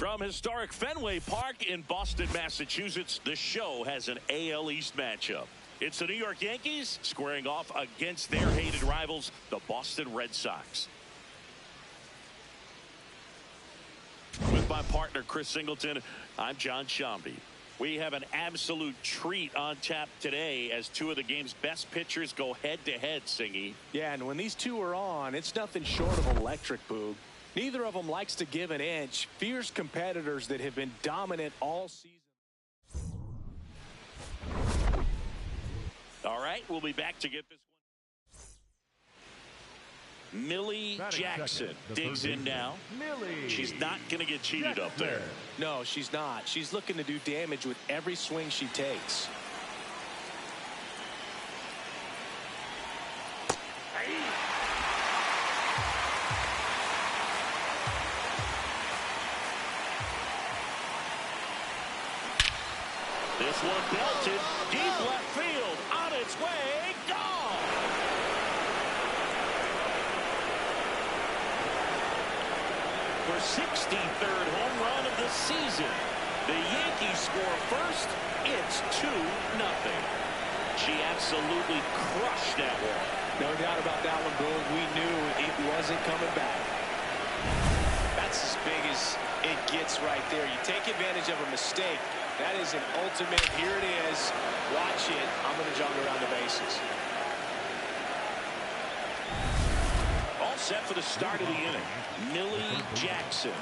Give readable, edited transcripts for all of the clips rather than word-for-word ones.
From historic Fenway Park in Boston, Massachusetts, the show has an AL East matchup. It's the New York Yankees squaring off against their hated rivals, the Boston Red Sox. With my partner, Chris Singleton, I'm John Shambi. We have an absolute treat on tap today as two of the game's best pitchers go head-to-head, Singy. Yeah, and when these two are on, it's nothing short of electric, Boog. Neither of them likes to give an inch. Fierce competitors that have been dominant all season. All right, we'll be back to get this one. Millie Jackson digs in now. Millie. She's not going to get cheated up there. No, she's not. She's looking to do damage with every swing she takes. This one belted deep left field, on its way, gone. For 63rd home run of the season, the Yankees score first. It's 2-0. She absolutely crushed that one. No doubt about that one, Boog. We knew it wasn't coming back. That's as big as it gets right there. You take advantage of a mistake. That is an ultimate. Here it is. Watch it. I'm going to jog around the bases. All set for the start of the inning. Millie Jackson.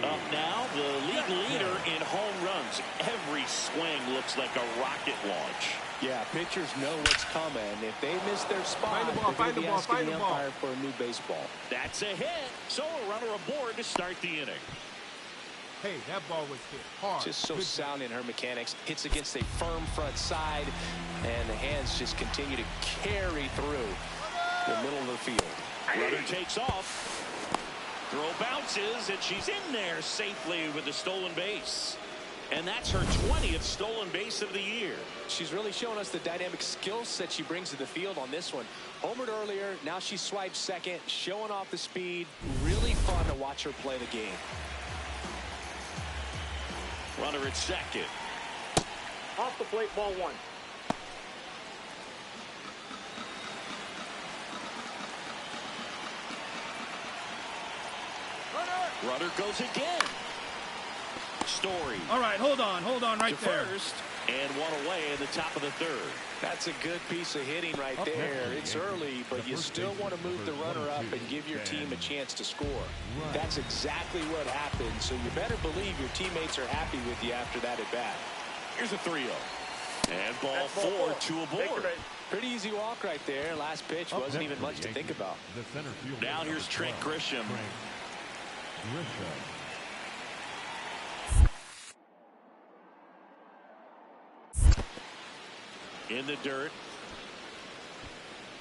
Up now, the league leader in home runs. Every swing looks like a rocket launch. Yeah, pitchers know what's coming. If they miss their spot, they're going to be asking the umpire for a new baseball. That's a hit. So a runner aboard to start the inning. Hey, that ball was hit hard. Just so sound in her mechanics. Hits against a firm front side, and the hands just continue to carry through the middle of the field. Runner takes off. Throw bounces, and she's in there safely with the stolen base. And that's her 20th stolen base of the year. She's really showing us the dynamic skill set she brings to the field on this one. Homered earlier, now she swipes second, showing off the speed. Really fun to watch her play the game. Runner at second. Off the plate, ball one. Runner goes again. Story. All right, hold on right to there. First, and one away in the top of the third. That's a good piece of hitting right there. It's early, but you still want to move the runner up and give your team a chance to score. That's exactly what happened, so you better believe your teammates are happy with you after that at bat. Here's a 3-0. And ball four, two aboard. Pretty easy walk right there. Last pitch wasn't even much to think about. Now here's Trent Grisham. In the dirt.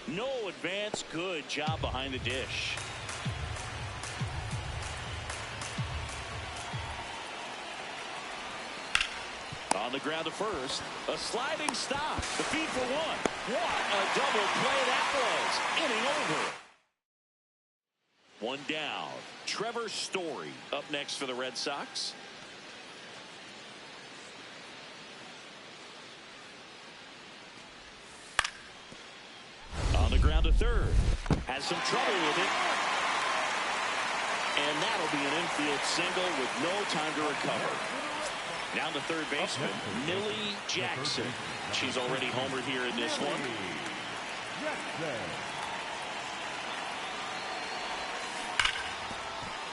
No advance. Good job behind the dish. On the ground to first. A sliding stop. The feed for one. What a double play that was. Inning over. One down. Trevor Story up next for the Red Sox. On the ground to third. Has some trouble with it. And that'll be an infield single with no time to recover. Now the third baseman, Millie Jackson. She's already homered here in this one.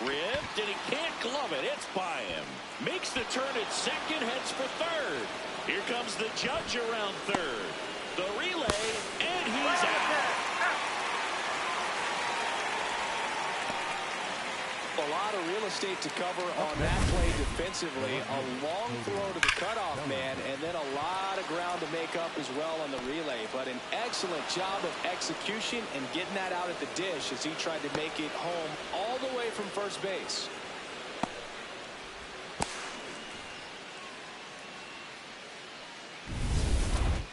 Ripped, and he can't glove it. It's by him. Makes the turn at second, heads for third. Here comes the judge around third. The relay, and he's out. A lot of real estate to cover on that play defensively. A long throw to the cutoff man, and then a lot of ground to make up as well on the relay. But an excellent job of execution and getting that out at the dish as he tried to make it home all the way from first base.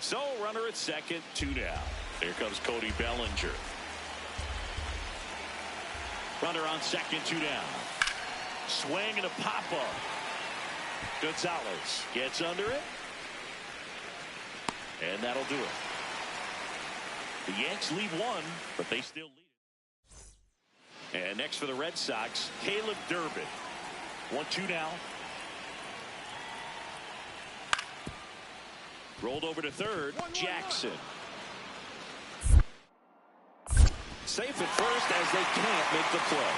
So runner at second, two down. Here comes Cody Bellinger. Runner on second, two down. Swing and a pop-up. Gonzalez gets under it. And that'll do it. The Yanks lead one, but they still lead it. And next for the Red Sox, Caleb Durbin. 1-2 now. Rolled over to third, Jackson. Safe at first as they can't make the play.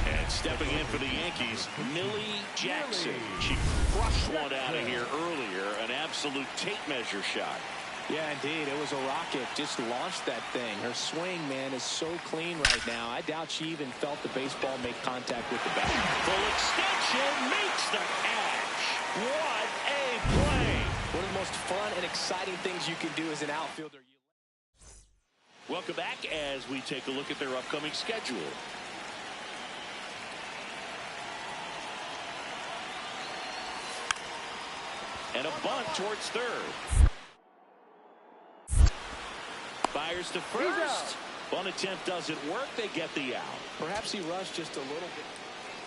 And stepping in for the Yankees, Millie Jackson. She crushed one out of here earlier, an absolute tape measure shot. Yeah, indeed. It was a rocket. Just launched that thing. Her swing, man, is so clean right now. I doubt she even felt the baseball make contact with the bat. Full extension makes the catch. What a play. One of the most fun and exciting things you can do as an outfielder. Welcome back as we take a look at their upcoming schedule. And a bunt towards third. Fires to first. Bunt attempt doesn't work. They get the out. Perhaps he rushed just a little bit.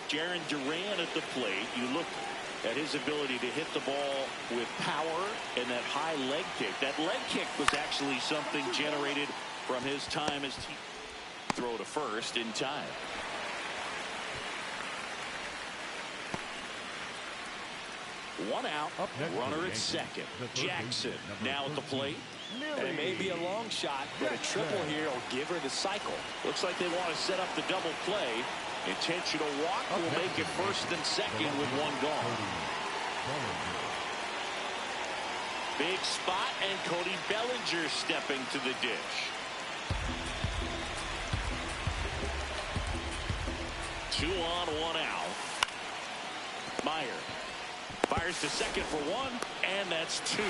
Jaron Duran at the plate. You look at his ability to hit the ball with power and that high leg kick. That leg kick was actually something generated from his time as he throw to first in time. One out. Runner at second. Jackson now at the plate. And it may be a long shot, but a triple here will give her the cycle. Looks like they want to set up the double play. Intentional walk will make it first and second with one gone. Big spot, and Cody Bellinger stepping to the dish. Two on, one out. Meyer fires to second for one, and that's two.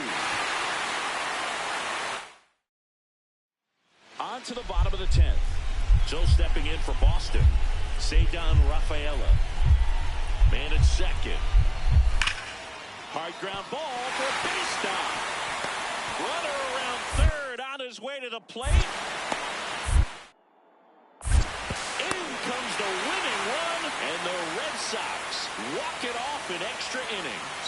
On to the bottom of the 10th. So stepping in for Boston, Cedar Rafaela. Man at second. Hard ground ball for a base stop. Runner around third on his way to the plate. In comes the winning run, and the Red Sox walk it off in extra innings.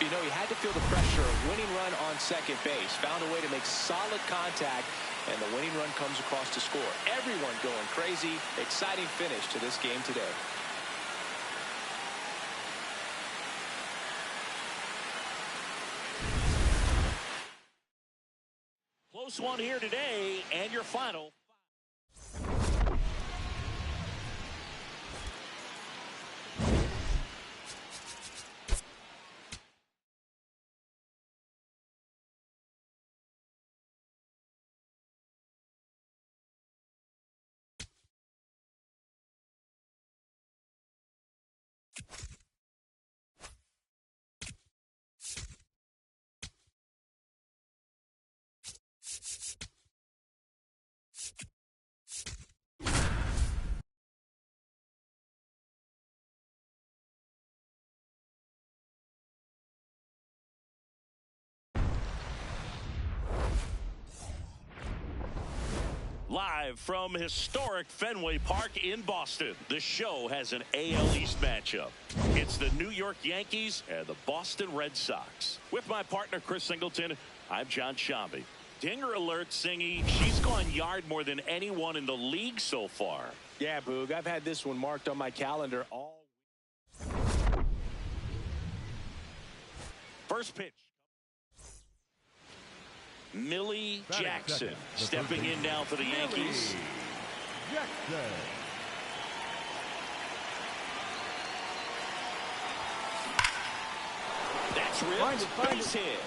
You know, he had to feel the pressure of winning run on second base. Found a way to make solid contact, and the winning run comes across to score. Everyone going crazy. Exciting finish to this game today. Close one here today, and your final. Live from historic Fenway Park in Boston, the show has an AL East matchup. It's the New York Yankees and the Boston Red Sox. With my partner, Chris Singleton, I'm John Shambi. Dinger alert, Singy. She's gone yard more than anyone in the league so far. Yeah, Boog, I've had this one marked on my calendar all week. First pitch. Millie Jackson stepping in now for the Yankees. That's ripped. Base hit.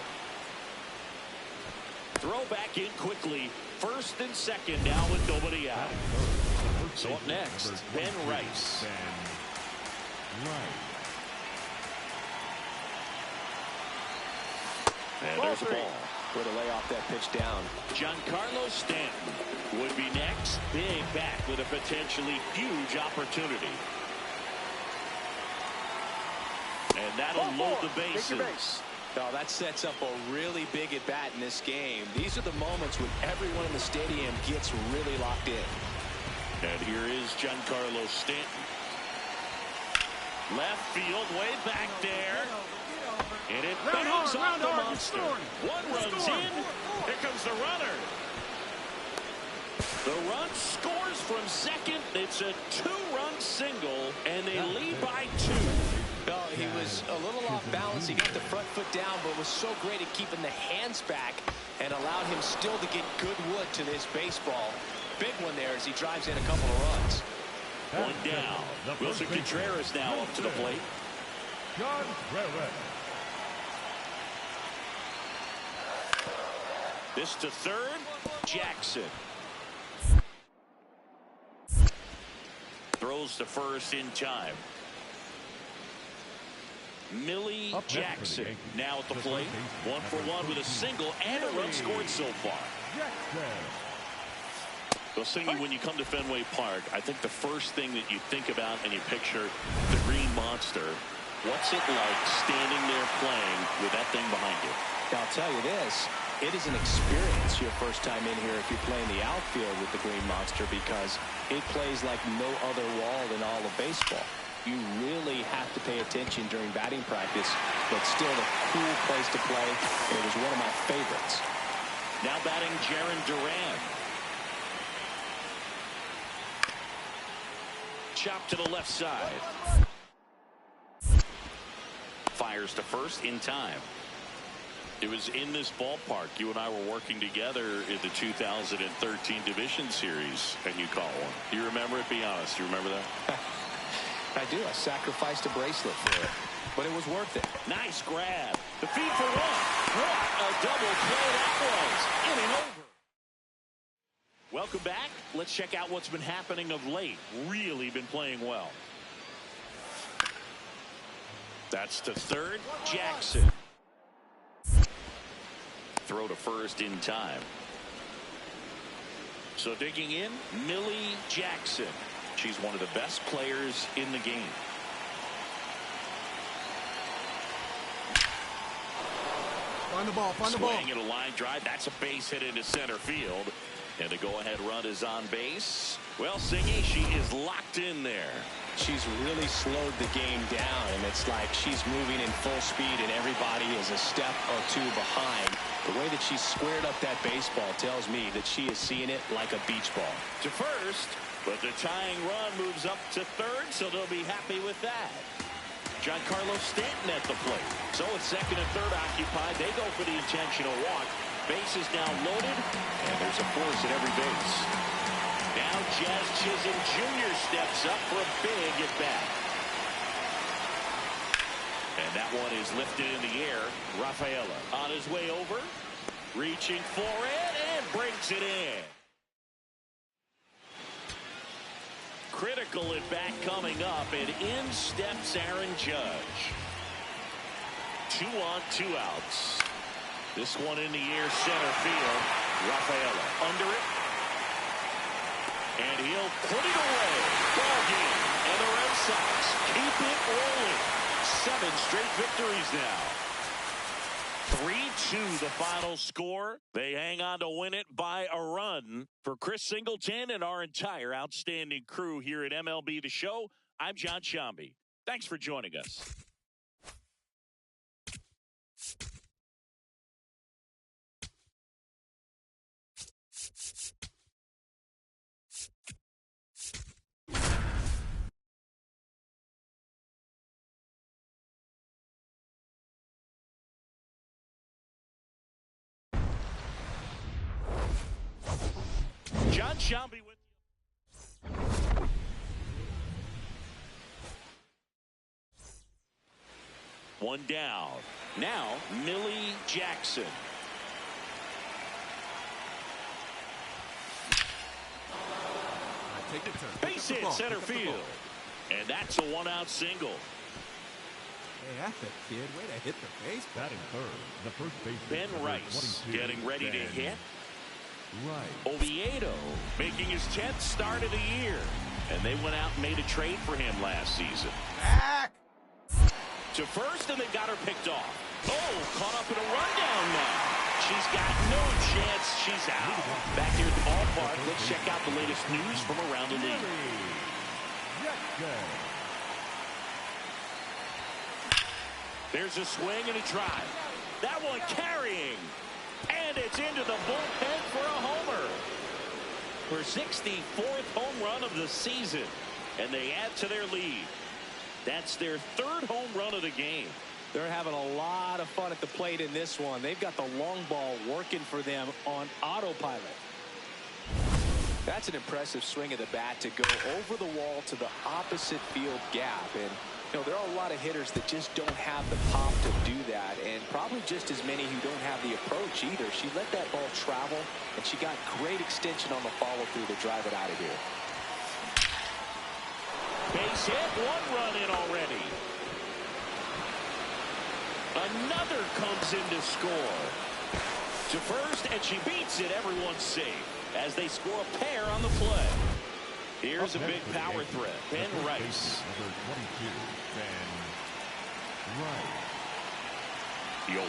Throw back in quickly. First and second now with nobody out. So up next, Ben Rice. And there's the ball. Way to lay off that pitch down. Giancarlo Stanton would be next. Big back with a potentially huge opportunity. And that'll load the bases. Oh, that sets up a really big at-bat in this game. These are the moments when everyone in the stadium gets really locked in. And here is Giancarlo Stanton. Left field, way back there. And it bounces off the monster. One runs in. Here comes the runner. The run scores from second. It's a two-run single, and they lead by 2. Well, he was a little off balance. He got the front foot down, but was so great at keeping the hands back and allowed him still to get good wood to this baseball. Big one there as he drives in a couple of runs. One down. Wilson Contreras now up to the plate. This to third. Jackson. Throws to first in time. Millie Jackson now at the plate. 1 for 1 with a single and a run scored so far. Well, Singy, when you come to Fenway Park, I think the first thing that you think about and you picture the Green Monster. What's it like standing there playing with that thing behind you? I'll tell you this. It is an experience your first time in here if you're playing the outfield with the Green Monster, because it plays like no other wall in all of baseball. You really have to pay attention during batting practice, but still a cool place to play, and it was one of my favorites. Now batting Jarren Duran. Chop to the left side. Fires to first in time. It was in this ballpark. You and I were working together in the 2013 Division Series, and you caught one. You remember it? Be honest. You remember that? I do. I sacrificed a bracelet for it, but it was worth it. Nice grab. The feed for one. What a double play that was. Inning over. Welcome back. Let's check out what's been happening of late. Really been playing well. That's to third. Jackson. Throw to first in time. So digging in, Millie Jackson. She's one of the best players in the game. Find the ball, find the ball. Swing at a line drive. That's a base hit into center field. And the go-ahead run is on base. Well, Singy, she is locked in there. She's really slowed the game down, and it's like she's moving in full speed, and everybody is a step or two behind. The way that she squared up that baseball tells me that she is seeing it like a beach ball. To first, but the tying run moves up to third, so they'll be happy with that. Giancarlo Stanton at the plate. So with second and third occupied, they go for the intentional walk. Base is now loaded, and there's a force at every base. Now Jazz Chisholm Jr. steps up for a big at bat. And that one is lifted in the air. Rafaela on his way over, reaching for it, and breaks it in. Critical at bat coming up, and in steps Aaron Judge. 2 on, 2 outs. This one in the air, center field. Rafaela under it. And he'll put it away. Ball game. And the Red Sox keep it rolling. 7 straight victories now. 3-2 the final score. They hang on to win it by a run. For Chris Singleton and our entire outstanding crew here at MLB The Show, I'm John Shambi. Thanks for joining us. John Shambi with you. One down. Now, Millie Jackson. Base hit center field. And that's a 1-out single. Hey, that's a kid. Way to hit the base. Batting third, the first baseman. Ben Rice getting ready to hit. Right. Oviedo making his 10th start of the year. And they went out and made a trade for him last season. Back. To to first, and they've got her picked off. Oh, caught up in a rundown now. She's got no chance. She's out. Back here at the ballpark, let's check out the latest news from around the league. There's a swing and a drive. That one carrying. And it's into the bullpen for a homer. Her 64th home run of the season. And they add to their lead. That's their third home run of the game. They're having a lot of fun at the plate in this one. They've got the long ball working for them on autopilot. That's an impressive swing of the bat to go over the wall to the opposite field gap. And, you know, there are a lot of hitters that just don't have the pop to do that. And probably just as many who don't have the approach either. She let that ball travel, and she got great extension on the follow-through to drive it out of here. Base hit, one run in already. Another comes in to score. To first, and she beats it. Everyone's safe as they score a pair on the play. Here's a big power threat. Ben Rice. Number 22, Ben Rice. 0-1.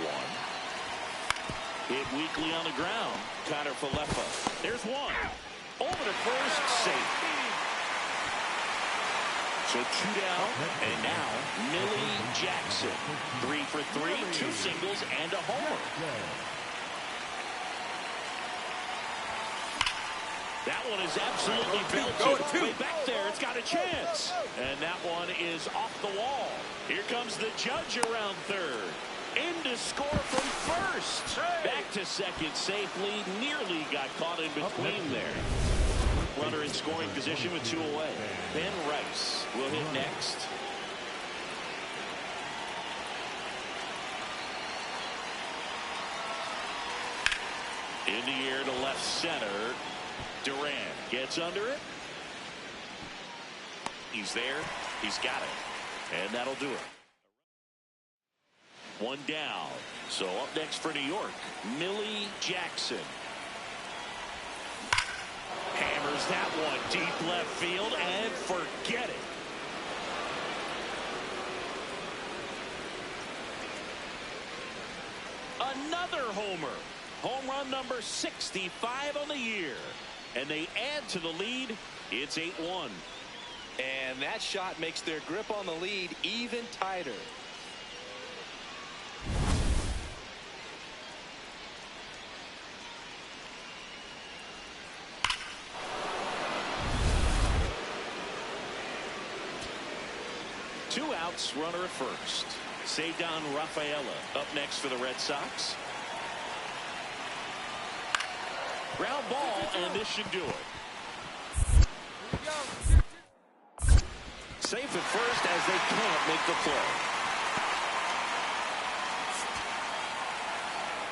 Hit weakly on the ground. Connor Falefa. There's one. Over to first, safe. So 2 down, and now Millie Jackson. 3 for 3, 2 singles, and a homer. That one is absolutely belted. Way back there, it's got a chance. And that one is off the wall. Here comes the judge around third. In to score from first. Back to second safely. Nearly got caught in between there. Runner in scoring position with 2 away. Ben Rice will hit next. In the air to left center. Duran gets under it. He's there. He's got it. And that'll do it. 1 down. So up next for New York, Millie Jackson. Hammers that one deep left field and forget it. Another homer. Home run number 65 on the year. And they add to the lead. It's 8-1. And that shot makes their grip on the lead even tighter. Two outs, runner at first. Cedar Rafaela up next for the Red Sox. Ground ball, and this should do it. Safe at first as they can't make the play.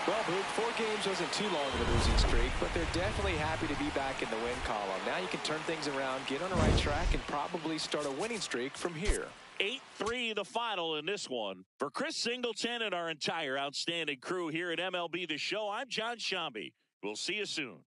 Well, Boog, 4 games wasn't too long of a losing streak, but they're definitely happy to be back in the win column. Now you can turn things around, get on the right track, and probably start a winning streak from here. 8-3 the final in this one. For Chris Singleton and our entire outstanding crew here at MLB The Show, I'm John Shambi. We'll see you soon.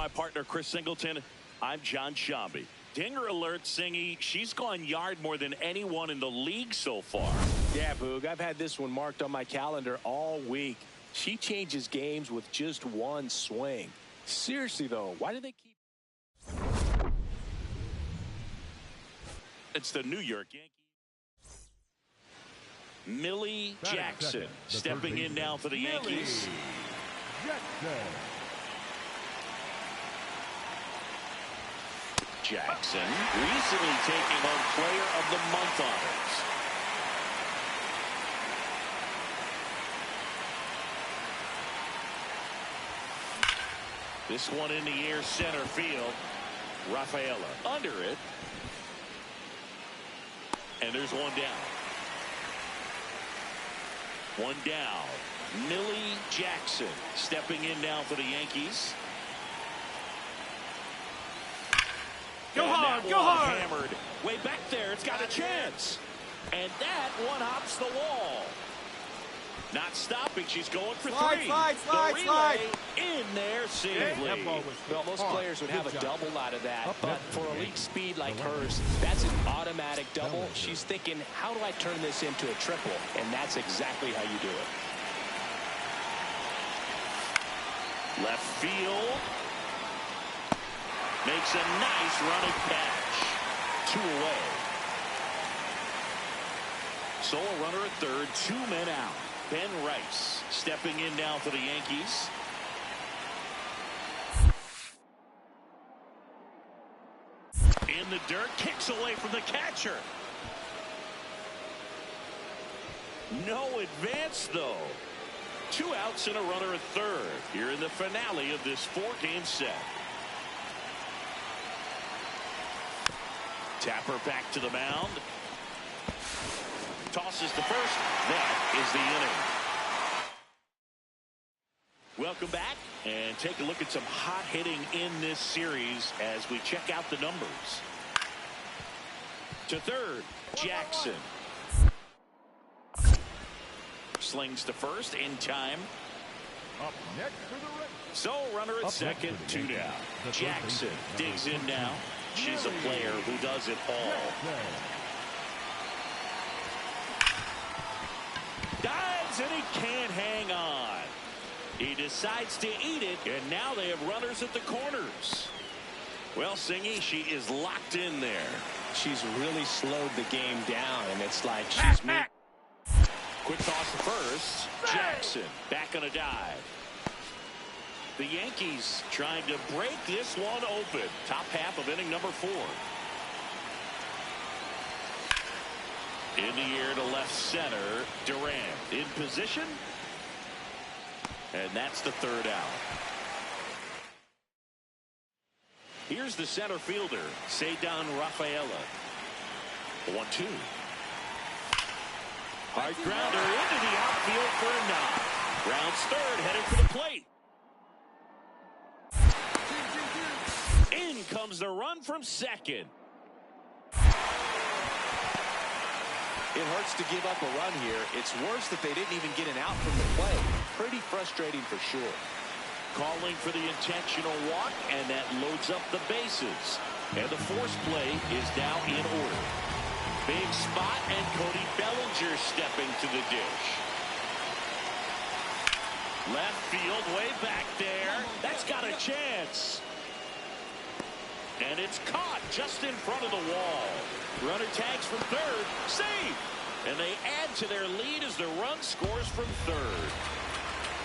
my partner, Chris Singleton, I'm John Shambi. Dinger alert, Singy. She's gone yard more than anyone in the league so far. Yeah, Boog, I've had this one marked on my calendar all week. She changes games with just one swing. Seriously, though, why do they keep... It's the New York Yankees. Millie Jackson stepping in now for the Yankees. Jackson recently taking home Player of the Month honors. This one in the air, center field. Rafaela under it. And there's one down. One down. Millie Jackson stepping in now for the Yankees. Go hard, go hard. Hammered way back there. It's got a chance. And that one hops the wall. Not stopping. She's going for three. The relay in there safely. Well, most players would have a double out of that, but for elite speed like hers, that's an automatic double. She's thinking, how do I turn this into a triple? And that's exactly how you do it. Left field. Makes a nice running catch. 2 away. So a runner at third, 2 men out. Ben Rice stepping in now for the Yankees. In the dirt, kicks away from the catcher. No advance, though. 2 outs and a runner at third here in the finale of this 4-game set. Tapper back to the mound. Tosses to first. That is the inning. Welcome back and take a look at some hot hitting in this series as we check out the numbers. To third, Jackson. Slings to first in time. Up next for the Reds. So runner at second, 2 down. Jackson digs in now. She's a player who does it all. Dives and he can't hang on. He decides to eat it, and now they have runners at the corners. Well, Singy, she is locked in there. She's really slowed the game down, and it's like she's... Quick toss to first. Jackson back on a dive. The Yankees trying to break this one open. Top half of inning number 4. In the air to left center. Durant in position. And that's the 3rd out. Here's the center fielder, Ceydan Rafaela. 1-2. Hard grounder into the outfield for a knock. Rounds third, headed for the plate. In comes the run from second. It hurts to give up a run here. It's worse that they didn't even get an out from the play. Pretty frustrating for sure. Calling for the intentional walk, and that loads up the bases. And the force play is now in order. Big spot, and Cody Bellinger stepping to the dish. Left field, way back there. That's got a chance. And it's caught just in front of the wall. Runner tags from third. Save! And they add to their lead as the run scores from third.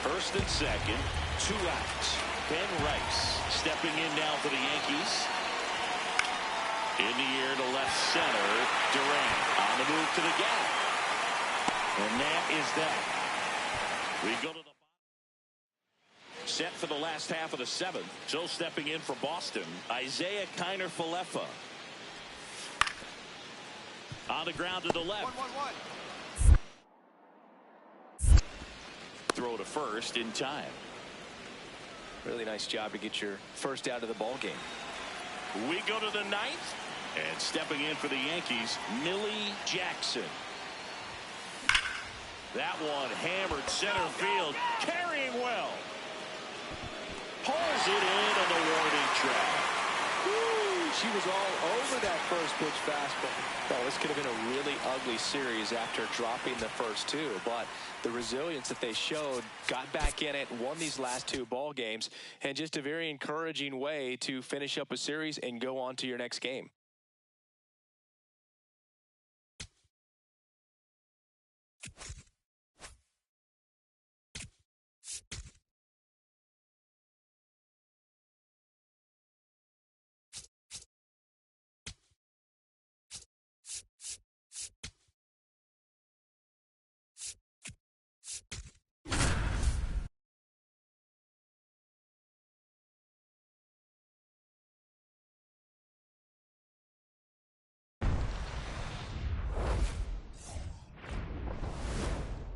First and second, 2 outs. Ben Rice stepping in now for the Yankees. In the air to left center. Durant on the move to the gap. And that is that. We go to the set for the last half of the 7th. So stepping in for Boston, Isaiah Kiner-Falefa. On the ground to the left. 1-1-1. Throw to first in time. Really nice job to get your first out of the ball game. We go to the 9th. And stepping in for the Yankees, Millie Jackson. That one hammered center field. Carrying well. pulls it in on the warning track. She was all over that first pitch fastball. Oh, this could have been a really ugly series after dropping the first two, but the resilience that they showed, got back in it, won these last two ball games, and just a very encouraging way to finish up a series and go on to your next game.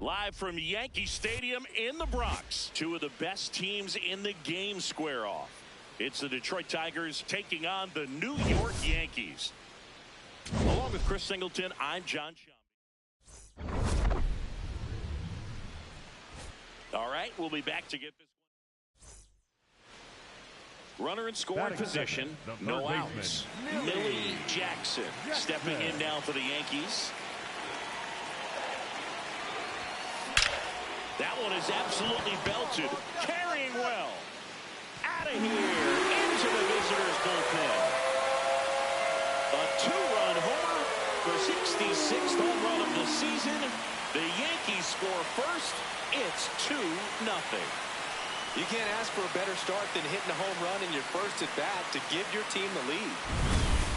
Live from Yankee Stadium in the Bronx, two of the best teams in the game square off. It's the Detroit Tigers taking on the New York Yankees. Along with Chris Singleton, I'm John Shelby. All right, we'll be back to get this one. Runner in scoring position, no outs. Millie Jackson stepping in now for the Yankees. That one is absolutely belted. Carrying well. Out of here. Into the visitors' bullpen. A two-run homer for 66th home run of the season. The Yankees score first. It's 2-0. You can't ask for a better start than hitting a home run in your first at-bat to give your team the lead.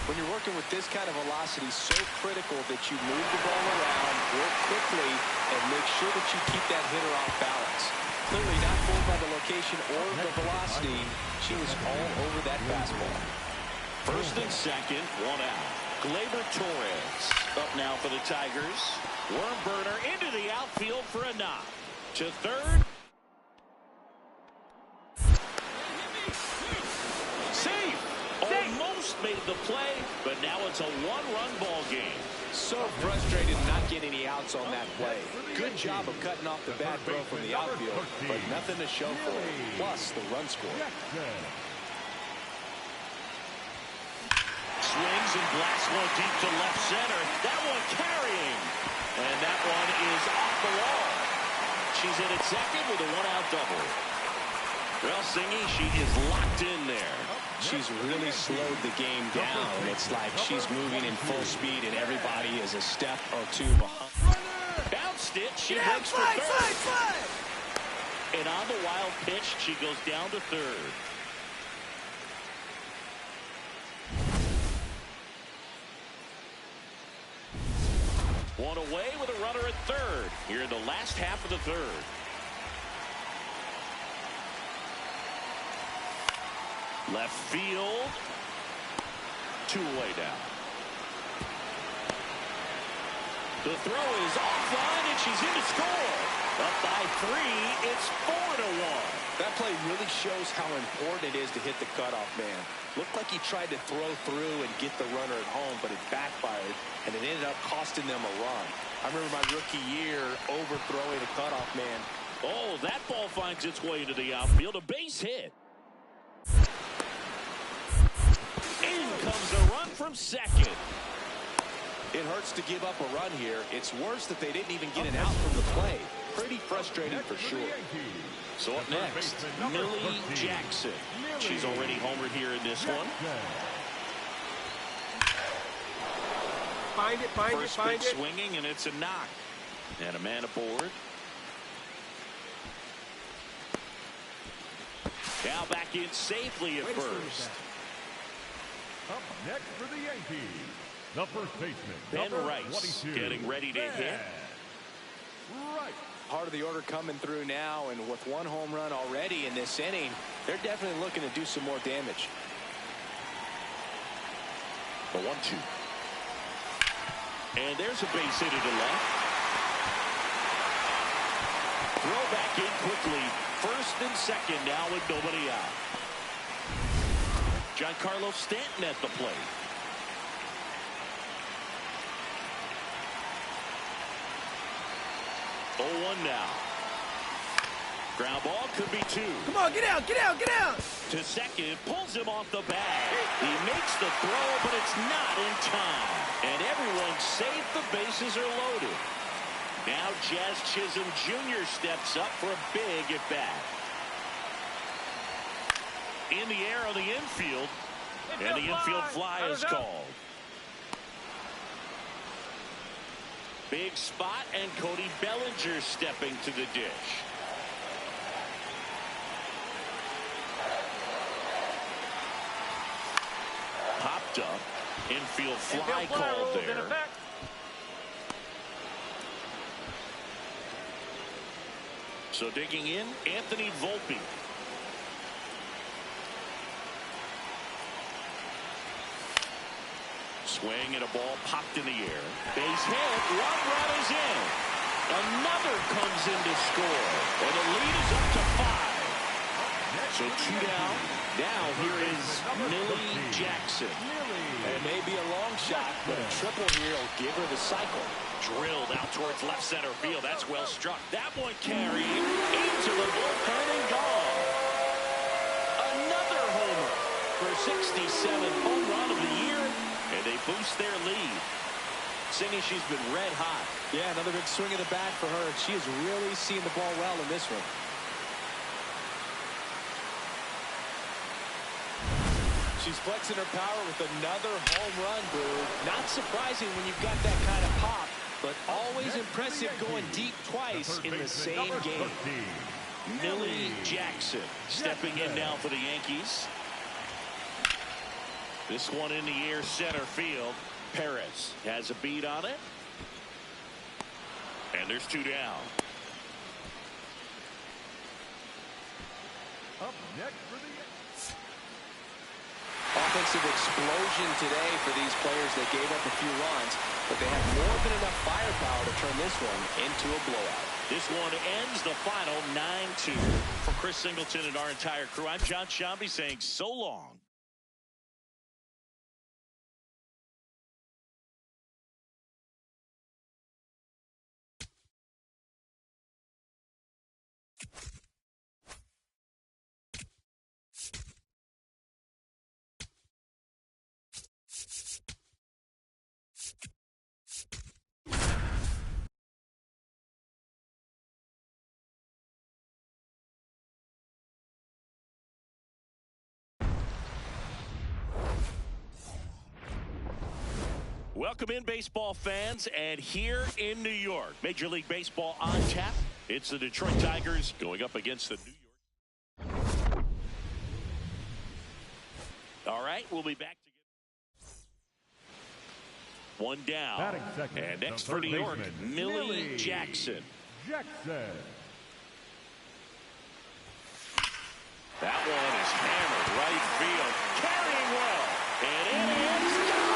When you're working with this kind of velocity, so critical that you move the ball around, work quickly, and make sure that you keep that hitter off balance. Clearly not fooled by the location or the velocity. She was all over that fastball. First and second, one out. Gleyber Torres up now for the Tigers. Worm burner into the outfield for a knock. To third. Safe. Almost made the play, but now it's a one-run ball game. So frustrated not getting any outs on that play. Good job of cutting off the bad throw from the outfield, but nothing to show for it. Plus the run score. Swings and blasts one deep to left center. That one carrying. And that one is off the wall. She's in at second with a one-out double. Well, Singy, she is locked in there. She's really slowed the game down. It's like she's moving in full speed and everybody is a step or two behind. Bounced it. She breaks for third. And on the wild pitch, she goes down to third. One away with a runner at third here in the last half of the third. Left field. Two away now. The throw is offline and she's in to score. Up by 3. It's 4-1. That play really shows how important it is to hit the cutoff man. Looked like he tried to throw through and get the runner at home, but it backfired, and it ended up costing them a run. I remember my rookie year overthrowing a cutoff man. Oh, that ball finds its way into the outfield. A base hit. In comes the run from second. It hurts to give up a run here. It's worse that they didn't even get an out from the play. Pretty frustrating for sure. So up next, Millie Jackson. She's already homered here in this one. Find it. First pitch swinging, and it's a knock. And a man aboard. Now back in safely at first. Up next for the Yankees, the first baseman, Ben number Rice 22. getting ready to hit. Right. Part of the order coming through now, and with one home run already in this inning, they're definitely looking to do some more damage. The 1-2. And there's a base hit to the left. Throw back in quickly. First and second now with nobody out. Giancarlo Stanton at the plate. Oh, 1 now. Ground ball could be 2. Come on, get out, get out, get out. To second, pulls him off the bag. He makes the throw, but it's not in time. And everyone's safe. The bases are loaded. Now Jazz Chisholm Jr. steps up for a big at-bat. In the air on the infield. And the infield fly is called. Big spot, and Cody Bellinger stepping to the dish. Popped up. Infield fly called there. So digging in, Anthony Volpe. Swing and a ball popped in the air. Base hit. One run is in. Another comes in to score. And the lead is up to 5. So 2 down. Now here is Millie Jackson. It may be a long shot, but a triple here will give her the cycle. Drilled out towards left center field. That's well struck. That one carried into the bullpen and gone. Another homer for 67th home run of the year. And they boost their lead. Singing, she's been red hot. Yeah, another big swing of the bat for her. She has really seen the ball well in this one. She's flexing her power with another home run, Boo. Not surprising when you've got that kind of pop, but always impressive going deep twice in the same game. Millie Jackson stepping in now for the Yankees. This one in the air center field. Perez has a beat on it. And there's 2 down. Up next for the Offensive explosion today for these players. They gave up a few runs, but they have more than enough firepower to turn this one into a blowout. This one ends the final 9-2. For Chris Singleton and our entire crew, I'm John Shambi saying so long. Welcome in, baseball fans, and here in New York, Major League Baseball on tap. It's the Detroit Tigers going up against the New York. All right, we'll be back to get 1 down. And next for New York, Millie Jackson. That one is hammered right field, carrying well, and it is gone.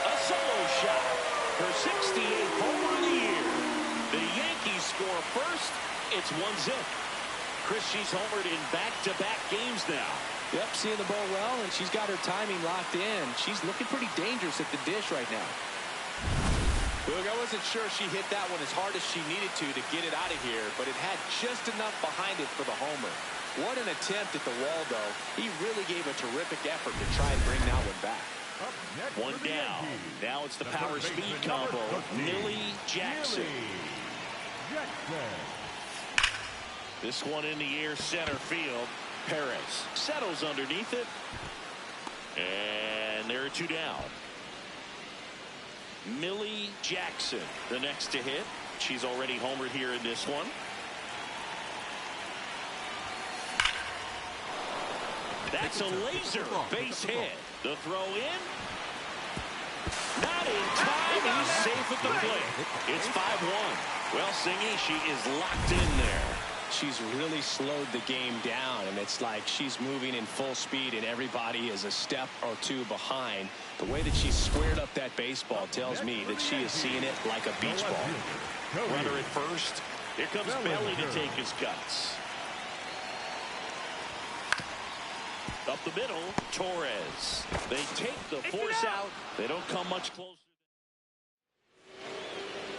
A solo shot, her 68th home run of the year. The Yankees score first. It's 1-0. Chris, she's homered in back-to-back games now. Yep, seeing the ball well, and she's got her timing locked in. She's looking pretty dangerous at the dish right now. Look, I wasn't sure she hit that one as hard as she needed to get it out of here, but it had just enough behind it for the homer. What an attempt at the wall, though. He really gave a terrific effort to try and bring that one back. 1 down. Now it's the power speed combo. Millie Jackson. This one in the air center field. Perez settles underneath it. And there are 2 down. Millie Jackson, the next to hit. She's already homered here in this one. That's a laser base hit. The throw in. Not in time. He's safe at the plate. It's 5-1. Well, Singy, she is locked in there. She's really slowed the game down, and it's like she's moving in full speed and everybody is a step or 2 behind. The way that she squared up that baseball tells me that she is seeing it like a beach ball. Runner at first. Here comes Millie to take his cuts. Up the middle, Torres. They take the force out. They don't come much closer.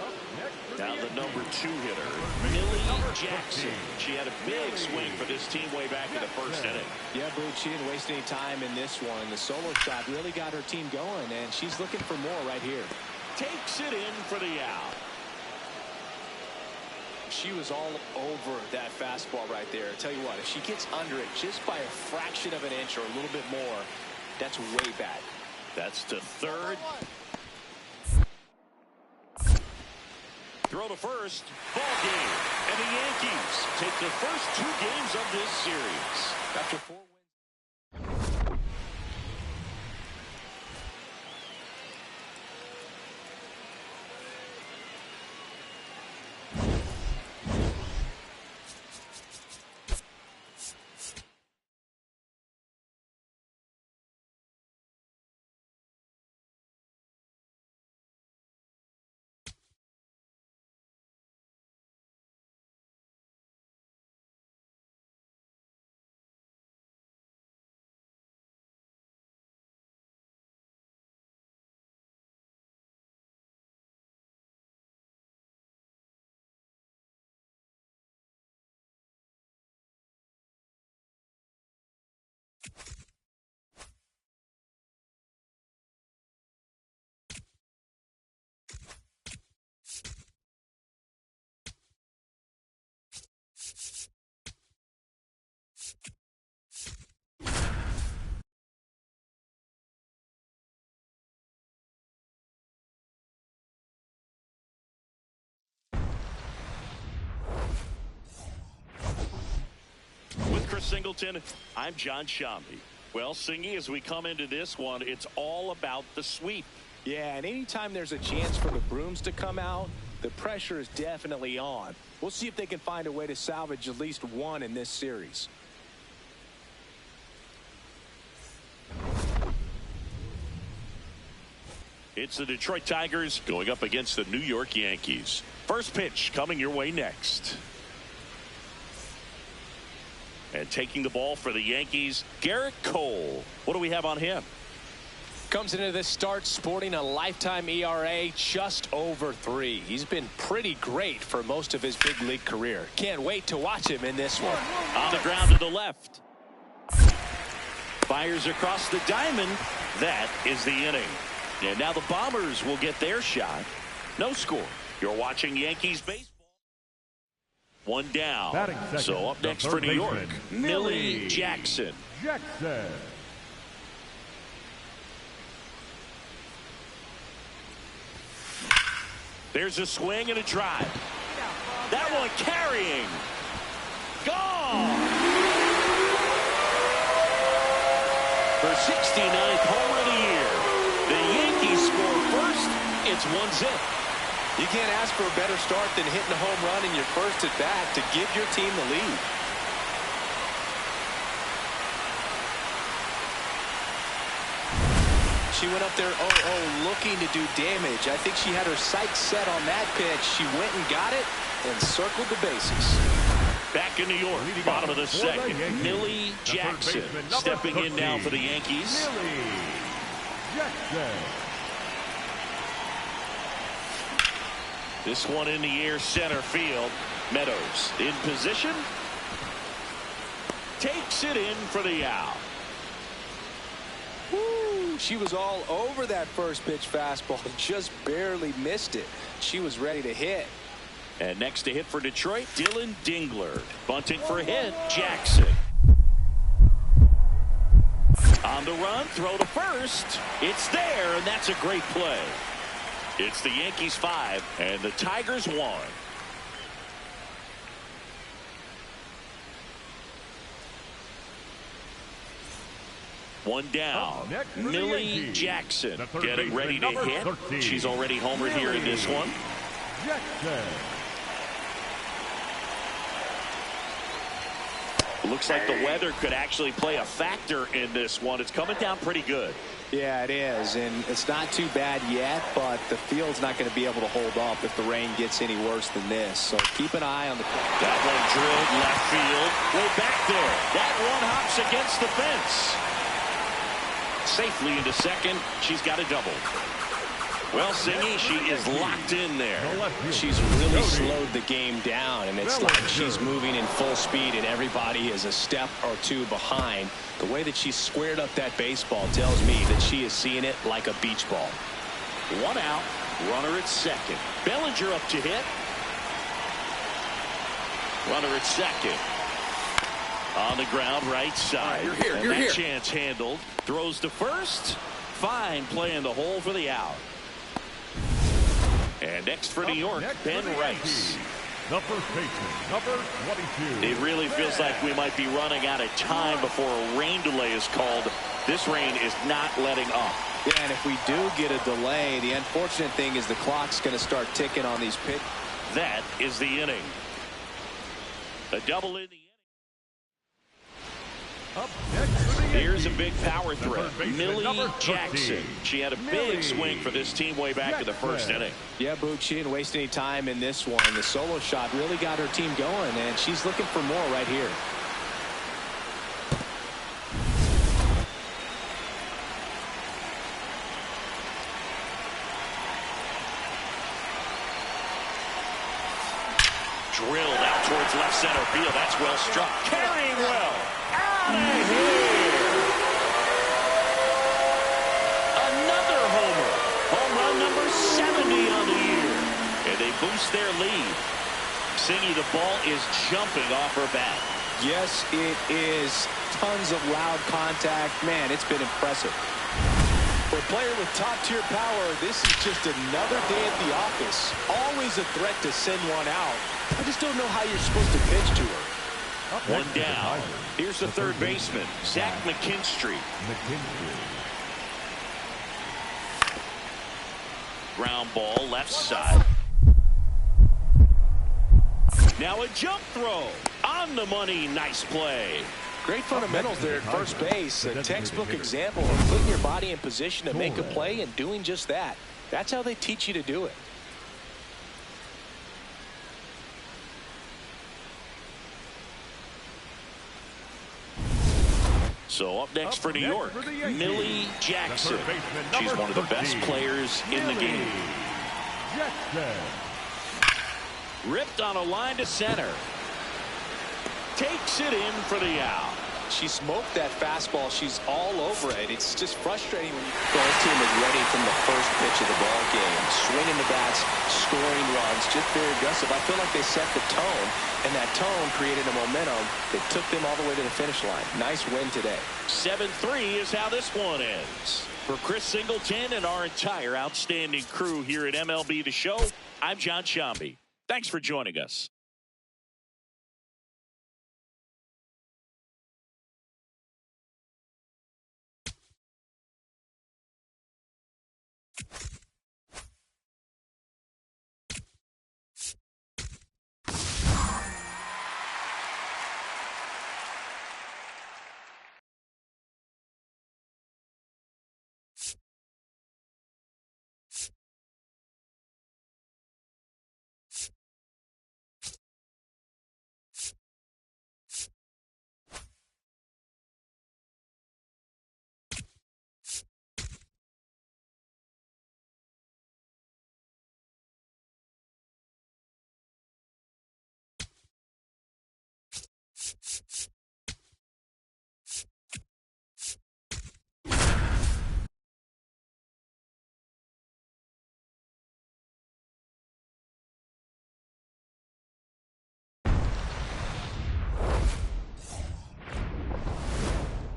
Up next for Now the number 2 hitter, Millie Jackson. She had a big swing for this team way back in the first inning. Yeah, Boog, she didn't waste any time in this one. The solo shot really got her team going, and she's looking for more right here. Takes it in for the out. She was all over that fastball right there. I tell you what, if she gets under it just by a fraction of an inch or a little bit more, that's way bad. That's to third. Throw to first. Ball game. And the Yankees take the first 2 games of this series. After 4 wins. Singleton, I'm John Shambi. Well, Singy, as we come into this one, it's all about the sweep. Yeah, and anytime there's a chance for the brooms to come out, the pressure is definitely on. We'll see if they can find a way to salvage at least one in this series. It's the Detroit Tigers going up against the New York Yankees. First pitch coming your way next. And taking the ball for the Yankees, Garrett Cole. What do we have on him? Comes into this start sporting a lifetime ERA just over 3. He's been pretty great for most of his big league career. Can't wait to watch him in this one. On the ground to the left. Fires across the diamond. That is the inning. And now the Bombers will get their shot. No score. You're watching Yankees baseball. 1 down. So up next for New York, Millie Jackson. There's a swing and a drive. That one carrying. Gone. Her 69th home of the year. The Yankees score first. It's 1-0. You can't ask for a better start than hitting a home run in your first at bat to give your team the lead. She went up there looking to do damage. I think she had her sights set on that pitch. She went and got it and circled the bases. Back in New York, bottom of the second, Millie Jackson stepping in now for the Yankees. Millie Jackson. This one in the air, center field. Meadows in position. Takes it in for the out. Woo, she was all over that first pitch fastball. Just barely missed it. She was ready to hit. And next to hit for Detroit, Dylan Dingler. Bunting for a hit, Jackson. On the run, throw to first. It's there, and that's a great play. It's the Yankees 5 and the Tigers 1. One down. Millie Jackson getting ready to hit. 13. She's already homered here in this one. Jackson. Looks like the weather could actually play a factor in this one. It's coming down pretty good. Yeah, it is, and it's not too bad yet, but the field's not going to be able to hold up if the rain gets any worse than this. So keep an eye on the... That one drilled left field. Way back there. That one hops against the fence. Safely into second. She's got a double. Well, Singy, she is locked in there. She's really slowed the game down, and it's like she's moving in full speed, and everybody is a step or two behind. The way that she squared up that baseball tells me that she is seeing it like a beach ball. 1 out, runner at second. Bellinger up to hit. Runner at second. On the ground, right side. Right, you're and that here. chance handled. Throws to first. Fine play in the hole for the out. And next for New York, Ben Rice. The first baseman, number 22. It really feels like we might be running out of time before a rain delay is called. This rain is not letting up. Yeah, and if we do get a delay, the unfortunate thing is the clock's going to start ticking on these pitches. That is the inning. A double in the inning. Up next for the Here's a Yankees, big power threat, third baseman, Millie number 13. Jackson. She had a Millie big swing for this team way back in the first Jackson. inning. Yeah, Boog, she didn't waste any time in this one. The solo shot really got her team going, and she's looking for more right here. Drilled out towards left center field. That's well struck. Carrying well. Out of here. Another homer. Home run number 70 on the year. And they boost their lead. Singy, the ball is jumping off her bat. Yes, it is. Tons of loud contact. Man, it's been impressive. For a player with top-tier power, this is just another day at the office. Always a threat to send one out. I just don't know how you're supposed to pitch to her. Up One next for the down. Tigers, Here's the third baseman, Zach McKinstry. Ground ball, left side. Now a jump throw. On the money, nice play. Great fundamentals there at first base. A textbook example of putting your body in position to make a play and doing just that. That's how they teach you to do it. So up next for New York, for the Yankees, Millie Jackson. the third baseman, She's number one of the best 13, players in the game. Millie Jackson. Ripped on a line to center. Takes it in for the out. She smoked that fastball. She's all over it. It's just frustrating when both team is ready from the first pitch of the ball game. Swinging the bats, scoring runs, just very aggressive. I feel like they set the tone, and that tone created a momentum that took them all the way to the finish line. Nice win today. 7-3 is how this one ends. For Chris Singleton and our entire outstanding crew here at MLB The Show, I'm John Shambi. Thanks for joining us.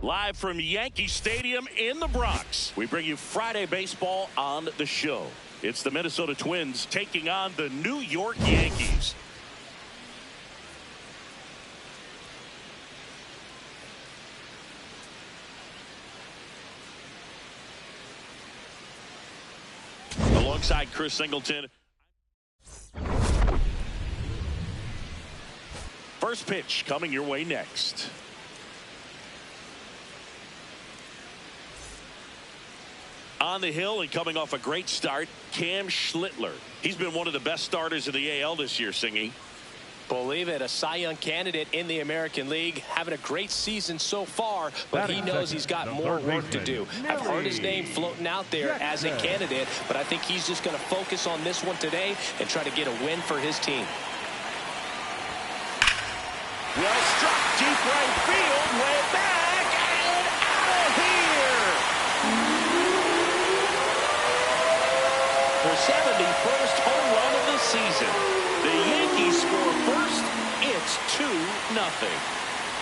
Live from Yankee Stadium in the Bronx, we bring you Friday baseball on the show. It's the Minnesota Twins taking on the New York Yankees. Alongside Chris Singleton. First pitch coming your way next. On the hill and coming off a great start, Cam Schlittler. He's been one of the best starters of the AL this year, Singy. Believe it, a Cy Young candidate in the American League, having a great season so far, but he knows he's got more work to do. I've heard his name floating out there as a candidate, but I think he's just going to focus on this one today and try to get a win for his team. Well struck, deep right field, way back, and out of here! Her 71st home run of the season. The Yankees score first. It's 2-0.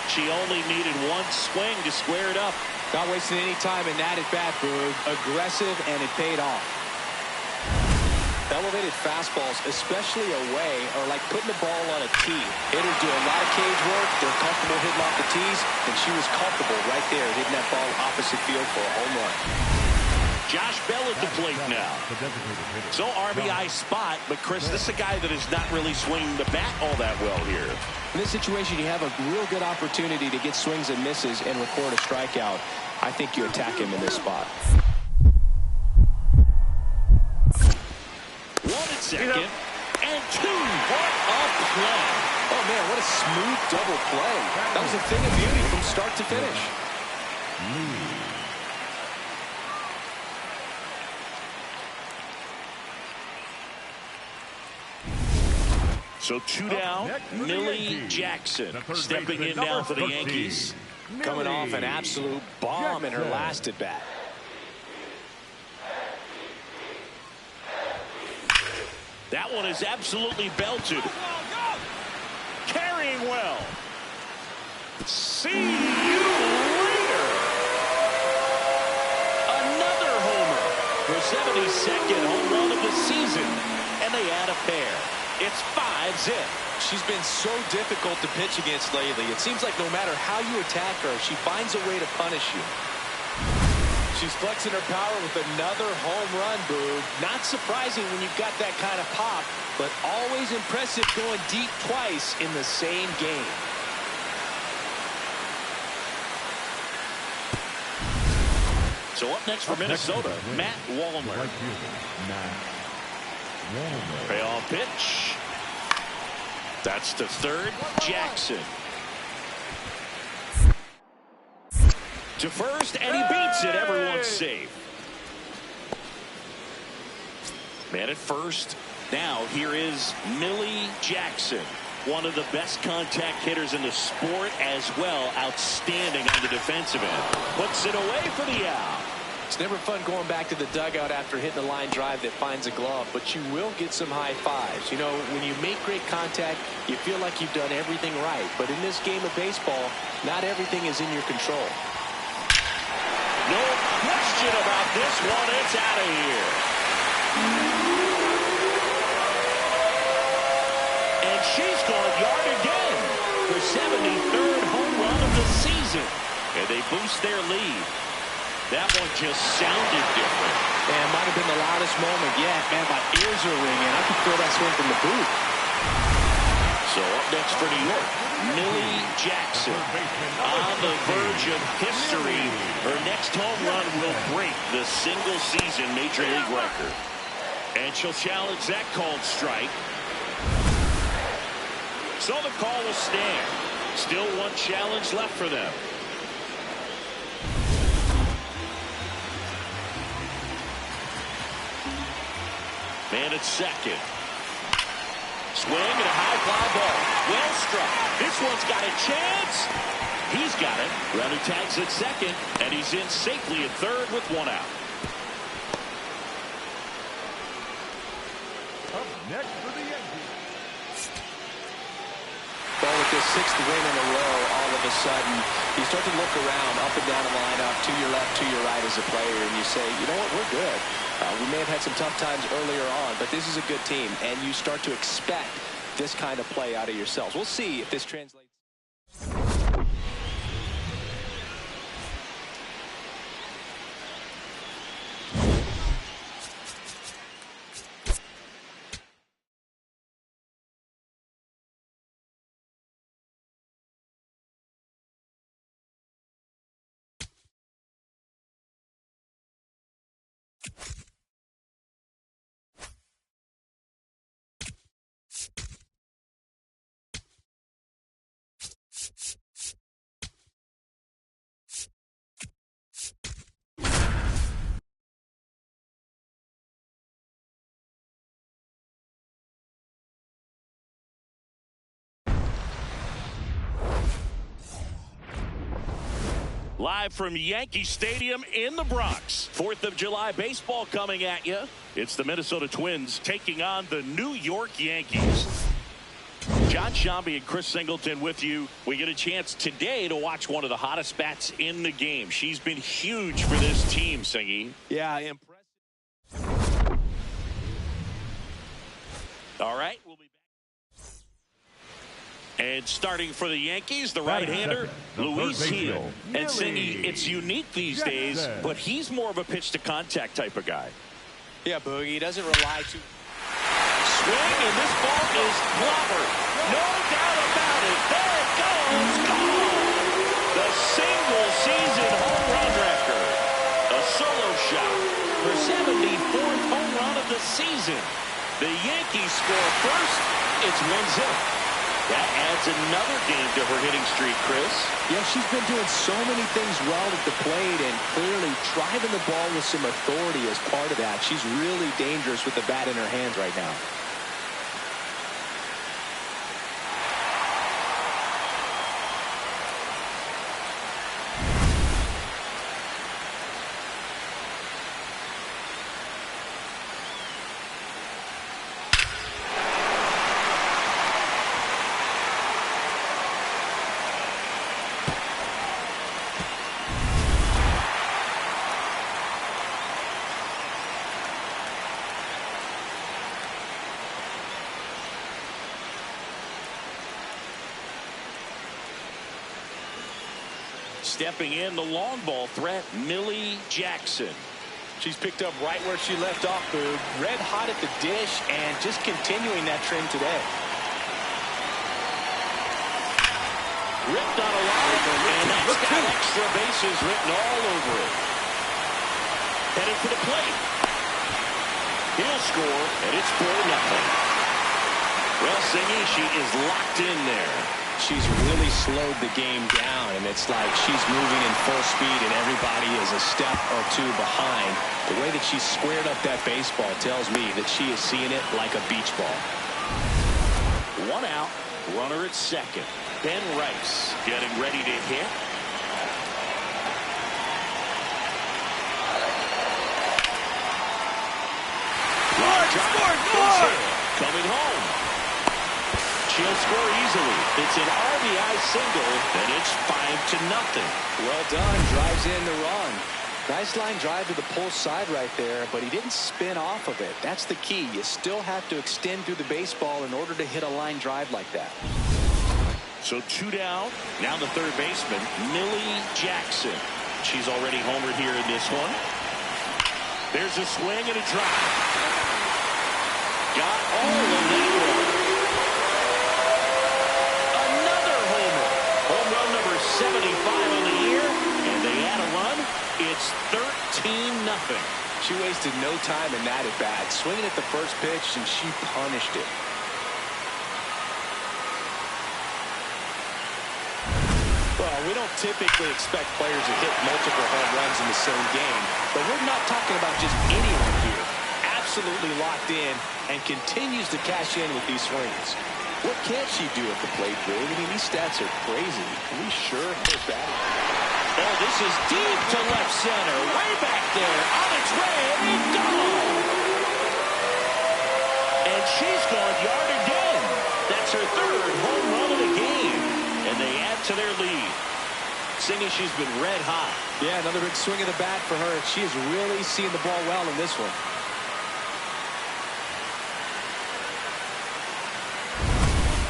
She only needed one swing to square it up. Not wasting any time in that at-bat, Boog. Aggressive, and it paid off. Elevated fastballs, especially away, are like putting the ball on a tee. Hitters do a lot of cage work. They're comfortable hitting off the tees, and she was comfortable right there hitting that ball opposite field for a home run. Josh Bell at the plate now. So RBI spot, but Chris, this is a guy that is not really swinging the bat all that well here. In this situation, you have a real good opportunity to get swings and misses and record a strikeout. I think you attack him in this spot. One at second, and two. What a play. Oh, man, what a smooth double play. That was a thing of beauty from start to finish. So two down, Millie Jackson stepping in now for the Yankees. Coming off an absolute bomb in her last at bat. That one is absolutely belted. Carrying well. See you later. Another homer. Her 72nd home run of the season. And they add a pair. It's 5-zip. She's been so difficult to pitch against lately. It seems like no matter how you attack her, she finds a way to punish you. She's flexing her power with another home run, Boog. Not surprising when you've got that kind of pop, but always impressive going deep twice in the same game. So up next for Minnesota, Matt Wallner. Payoff pitch. That's the third. Jackson. To first, and he beats it. Everyone's safe. Man at first. Now here is Millie Jackson, one of the best contact hitters in the sport as well. Outstanding on the defensive end. Puts it away for the out. It's never fun going back to the dugout after hitting a line drive that finds a glove, but you will get some high fives. You know, when you make great contact, you feel like you've done everything right. But in this game of baseball, not everything is in your control. No question about this one. It's out of here. And she's gone yard again. Her 73rd home run of the season. And they boost their lead. That one just sounded different. Man, might have been the loudest moment yet. Man, my ears are ringing. I could feel that swing from the booth. So up next for New York, Millie Jackson. On the verge of history. Her next home run will break the single-season Major League record. And she'll challenge that called strike. So the call will stand. Still one challenge left for them. Man at second. Swing and a high fly ball. Well struck. This one's got a chance. He's got it. Runner tags at second, and he's in safely at third with one out. Up next for the Yankees. Well, with this sixth win in a row, all of a sudden, you start to look around, up and down the lineup, to your left, to your right as a player, and you say, you know what, we're good. We may have had some tough times earlier on, but this is a good team, and you start to expect this kind of play out of yourselves. We'll see if this translates. Live from Yankee Stadium in the Bronx. 4th of July baseball coming at you. It's the Minnesota Twins taking on the New York Yankees. John Shambi and Chris Singleton with you. We get a chance today to watch one of the hottest bats in the game. She's been huge for this team, Singy. Yeah, impressive. All right, we'll be back. And starting for the Yankees, the right-hander, Luis Gil. And Singy, it's unique these days, but he's more of a pitch-to-contact type of guy. Yeah, Boogie, he doesn't rely too. Swing, and this ball is clobbered. No doubt about it. There it goes. Gone. The single-season home run record. A solo shot. Her 74th home run of the season. The Yankees score first. It's 1-0. That adds another game to her hitting streak, Chris. Yeah, she's been doing so many things well at the plate and clearly driving the ball with some authority as part of that. She's really dangerous with the bat in her hands right now. Stepping in, the long ball threat, Millie Jackson. She's picked up right where she left off, Boog. Red hot at the dish and just continuing that trend today. Ripped on a line, and that's got extra bases written all over it. Headed for the plate. He'll score, and it's 4-0. Well, Singy, she is locked in there. She's really slowed the game down, and it's like she's moving in full speed, and everybody is a step or two behind. The way that she squared up that baseball tells me that she is seeing it like a beach ball. 1 out, runner at second. Ben Rice getting ready to hit. Score! Coming home. She'll score easily. It's an RBI single, and it's 5-0. Well done. Drives in the run. Nice line drive to the pull side right there, but he didn't spin off of it. That's the key. You still have to extend through the baseball in order to hit a line drive like that. So 2 down. Now the third baseman, Millie Jackson. She's already homered here in this one. There's a swing and a drive. Got all of that run. Another homer. Home run number 75 on the year. And they add a run. It's 13-0. She wasted no time in that at bat. Swinging at the first pitch, and she punished it. Well, we don't typically expect players to hit multiple home runs in the same game, but we're not talking about just anyone here. Absolutely locked in and continues to cash in with these swings. What can't she do at the plate, Bill? I mean, these stats are crazy. Are we sure her batting? Oh, this is deep to left center. Way back there. On its way. And gone. And she's gone yard again. That's her third home run of the game. And they add to their lead. Singy, she's been red hot. Yeah, another big swing of the bat for her. She is really seeing the ball well in this one.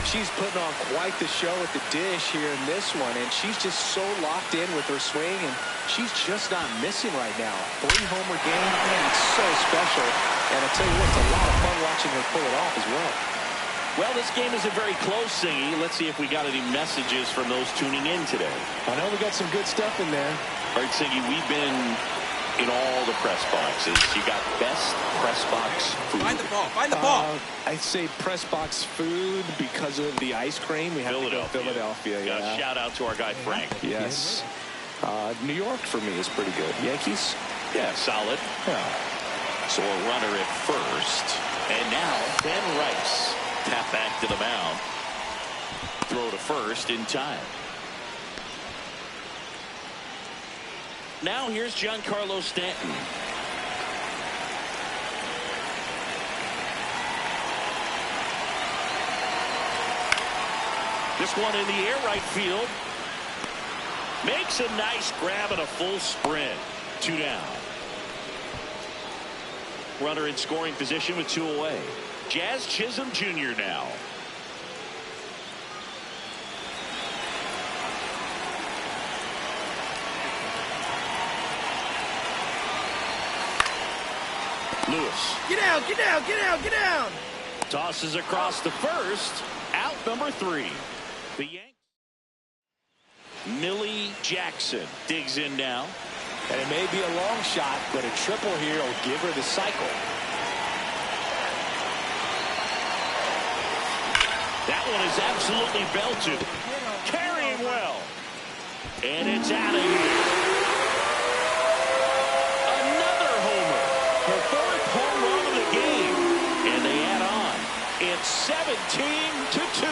She's putting on quite the show at the dish here in this one, and she's just so locked in with her swing, and she's just not missing right now. 3-homer game, man, it's so special. And I tell you what, it's a lot of fun watching her pull it off as well. Well, this game isn't very close, Singy. Let's see if we got any messages from those tuning in today. I know we got some good stuff in there. All right, Singy, we've been in all the press boxes. You got best press box food. Find the ball. Find the ball. I'd say press box food because of the ice cream. We have Philadelphia. to go Philadelphia. Yeah. Shout out to our guy Frank. Yes. New York for me is pretty good. Yankees? Yeah, solid. Yeah. So a runner at first. And now Ben Rice. Tap back to the mound. Throw to first in time. Now here's Giancarlo Stanton. This one in the air, right field. Makes a nice grab and a full sprint. 2 down. Runner in scoring position with 2 away. Jazz Chisholm Jr. now. Lewis. Get down, get down, get down, get down. Tosses across the first. Out number 3. The Yankees. Millie Jackson digs in now. And it may be a long shot, but a triple here will give her the cycle. That one is absolutely belted. Carrying well. And it's out of here. Another homer. Her 4th home run of the game. And they add on. It's 17-2.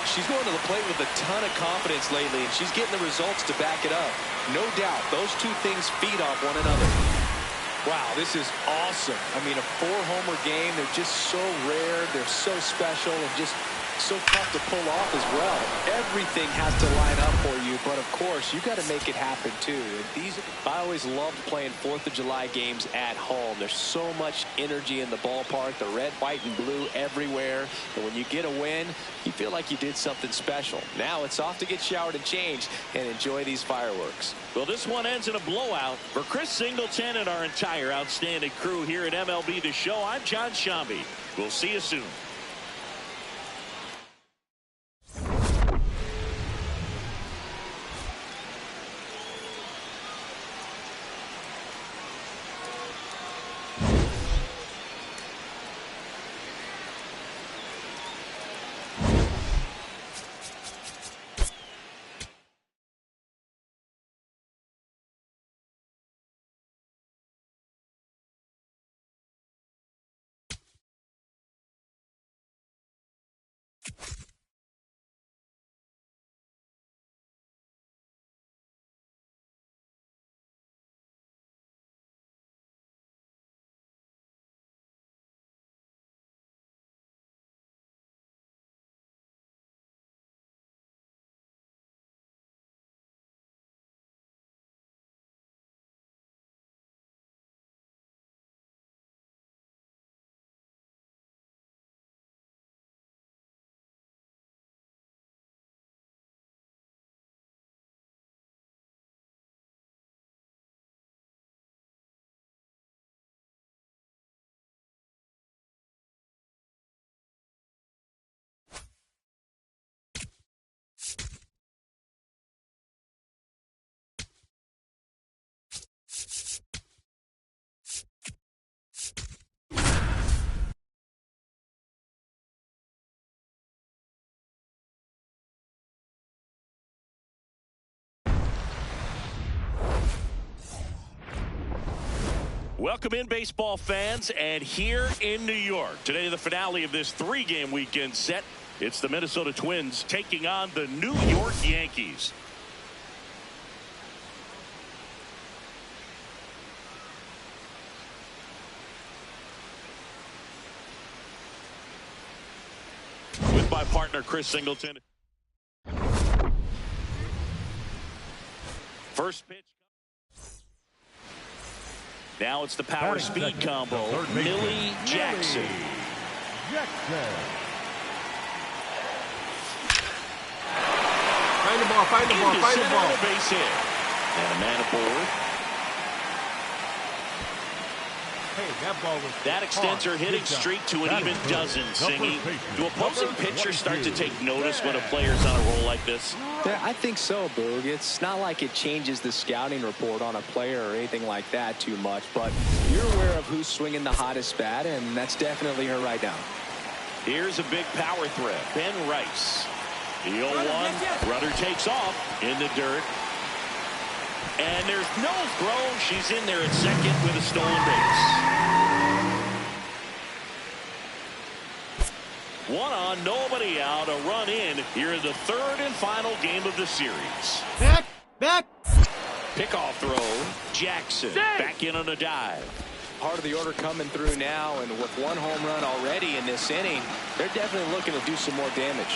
She's going to the plate with a ton of confidence lately, and she's getting the results to back it up. No doubt, those 2 things feed off one another. Wow, this is awesome. I mean, a 4-homer game, they're just so rare, they're so special, and just so tough to pull off as well. Everything has to line up for you, but of course, you got to make it happen too. And I always loved playing 4th of July games at home. There's so much energy in the ballpark, the red, white, and blue everywhere. And when you get a win, you feel like you did something special. Now it's off to get showered and changed and enjoy these fireworks. Well, this one ends in a blowout. For Chris Singleton and our entire outstanding crew here at MLB The Show, I'm John Shambi. We'll see you soon. Welcome in, baseball fans, and here in New York. Today, the finale of this 3-game weekend set. It's the Minnesota Twins taking on the New York Yankees. With my partner, Chris Singleton. First pitch. Now it's the power speed combo. Millie Jackson. Find the ball, find the ball, find the ball. Base hit. And a man aboard. Hey, that ball was that extends her hitting streak to an even dozen, Singy. Do opposing pitchers start to take notice when a player's on a roll like this? Yeah, I think so, Boog. It's not like it changes the scouting report on a player or anything like that too much, but you're aware of who's swinging the hottest bat, and that's definitely her right now. Here's a big power threat. Ben Rice. The 0-1. Runner takes off in the dirt. And there's no throw. She's in there at second with a stolen base. 1 on, nobody out. A run in here in the 3rd and final game of the series. Back, back. Pickoff throw. Jackson back in on a dive. Part of the order coming through now, and with one home run already in this inning, they're definitely looking to do some more damage.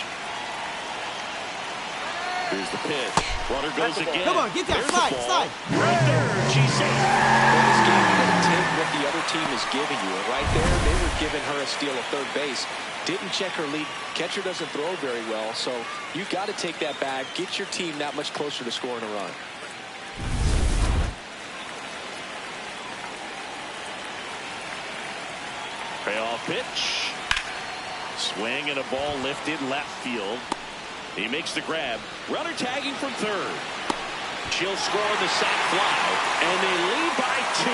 Here's the pitch. Runner goes again. Come on, get that. Slide, slide. Right there. She's safe. In this game, you got to take what the other team is giving you. And right there, they were giving her a steal of third base. Didn't check her lead. Catcher doesn't throw very well, so you got to take that back, get your team that much closer to scoring a run. Payoff pitch. Swing and a ball lifted left field. He makes the grab. Runner tagging from third. She'll score the sac fly, and they lead by 2.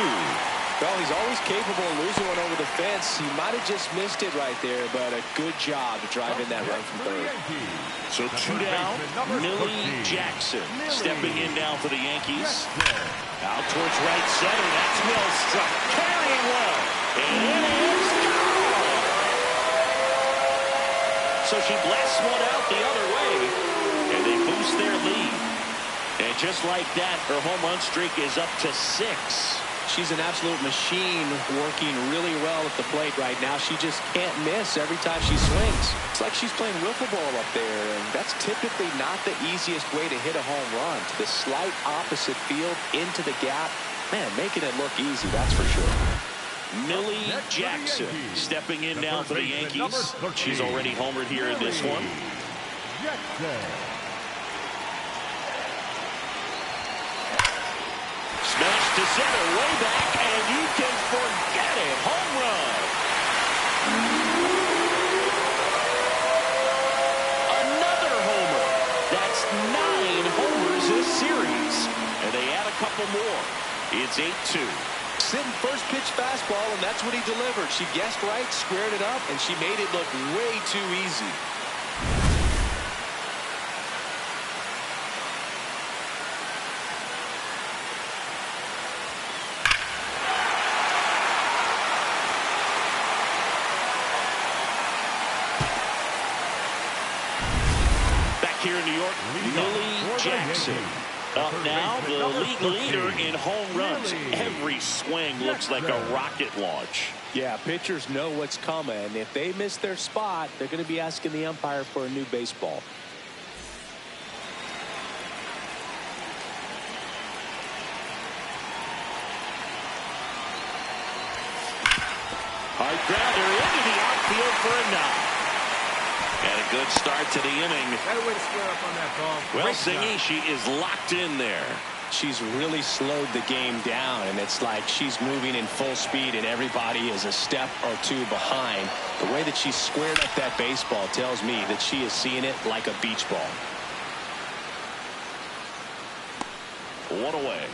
Well, he's always capable of losing one over the fence. He might have just missed it right there, but a good job to drive in that run from third. So 2 down. Millie Jackson stepping in now for the Yankees. Out towards right center. That's well struck. Carrying well. And it is gone. So she blasts one out the other way, and they boost their lead. And just like that, her home run streak is up to 6. She's an absolute machine, working really well at the plate right now. She just can't miss every time she swings. It's like she's playing wiffle ball up there, and that's typically not the easiest way to hit a home run. To the slight opposite field, into the gap. Man, making it look easy, that's for sure. Millie Jackson stepping in now for the Yankees. She's already homered here in this one. Smash to center, way back, and you can forget it. Home run. Another homer. That's 9 homers this series. And they add a couple more. It's 8-2. Sitting first pitch fastball, and that's what he delivered. She guessed right, squared it up, and she made it look way too easy. Back here in New York, Millie Jackson. Up now, the league leader in home runs. Every swing looks like a rocket launch. Yeah, pitchers know what's coming. If they miss their spot, they're going to be asking the umpire for a new baseball. Hard grounder into the outfield for a knock. And a good start to the inning. Better way to square up on that ball. Well, Singy, she is locked in there. She's really slowed the game down, and it's like she's moving in full speed, and everybody is a step or two behind. The way that she squared up that baseball tells me that she is seeing it like a beach ball. 1 away.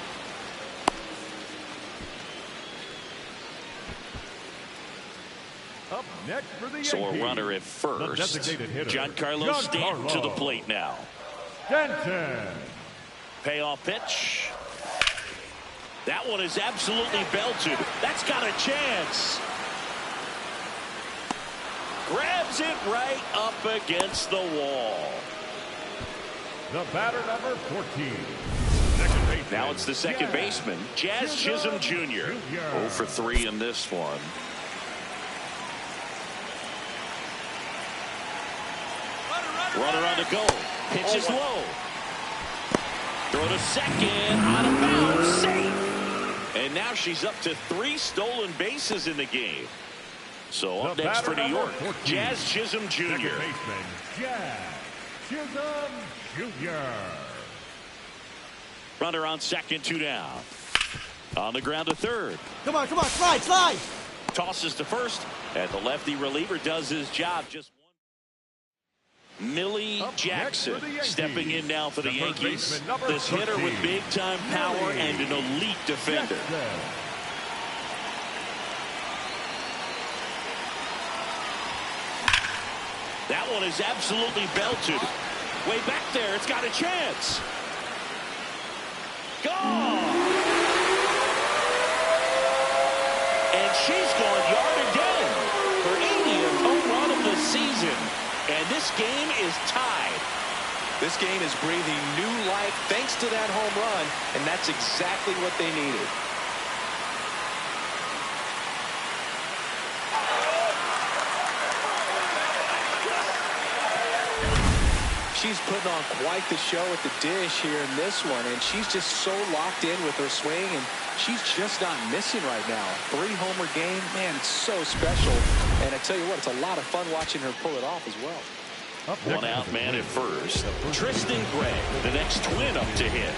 Up next for the So a Yankees, runner at the first. designated hitter, Giancarlo Stanton to the plate now. Stanton. Payoff pitch. That one is absolutely belted. That's got a chance. Grabs it right up against the wall. The batter, number 14. Second baseman. Now it's the second baseman, Jazz Chisholm Jr. 0 for 3 in this one. Runner on the goal. Pitch is low. Throw to second. Out of bounds. Safe. And now she's up to 3 stolen bases in the game. So up next for New York, Jazz Chisholm Jr. Second baseman, Jazz Chisholm Jr. Runner on second, 2 down. On the ground to third. Come on, slide, slide. Tosses to first, and the lefty reliever does his job. Just one. Millie Jackson stepping in now for the Yankees. This hitter with big-time power and an elite defender. That one is absolutely belted. Way back there, it's got a chance. Gone! And she's gone yard again. Her 80th home run of the season. And this game is tied. This game is breathing new life thanks to that home run, and that's exactly what they needed. She's putting on quite the show at the dish here in this one, and she's just so locked in with her swing, and she's just not missing right now. 3-homer game, man, it's so special. And I tell you what, it's a lot of fun watching her pull it off as well. One out man at first. Tristan Gray, the next twin up to hit.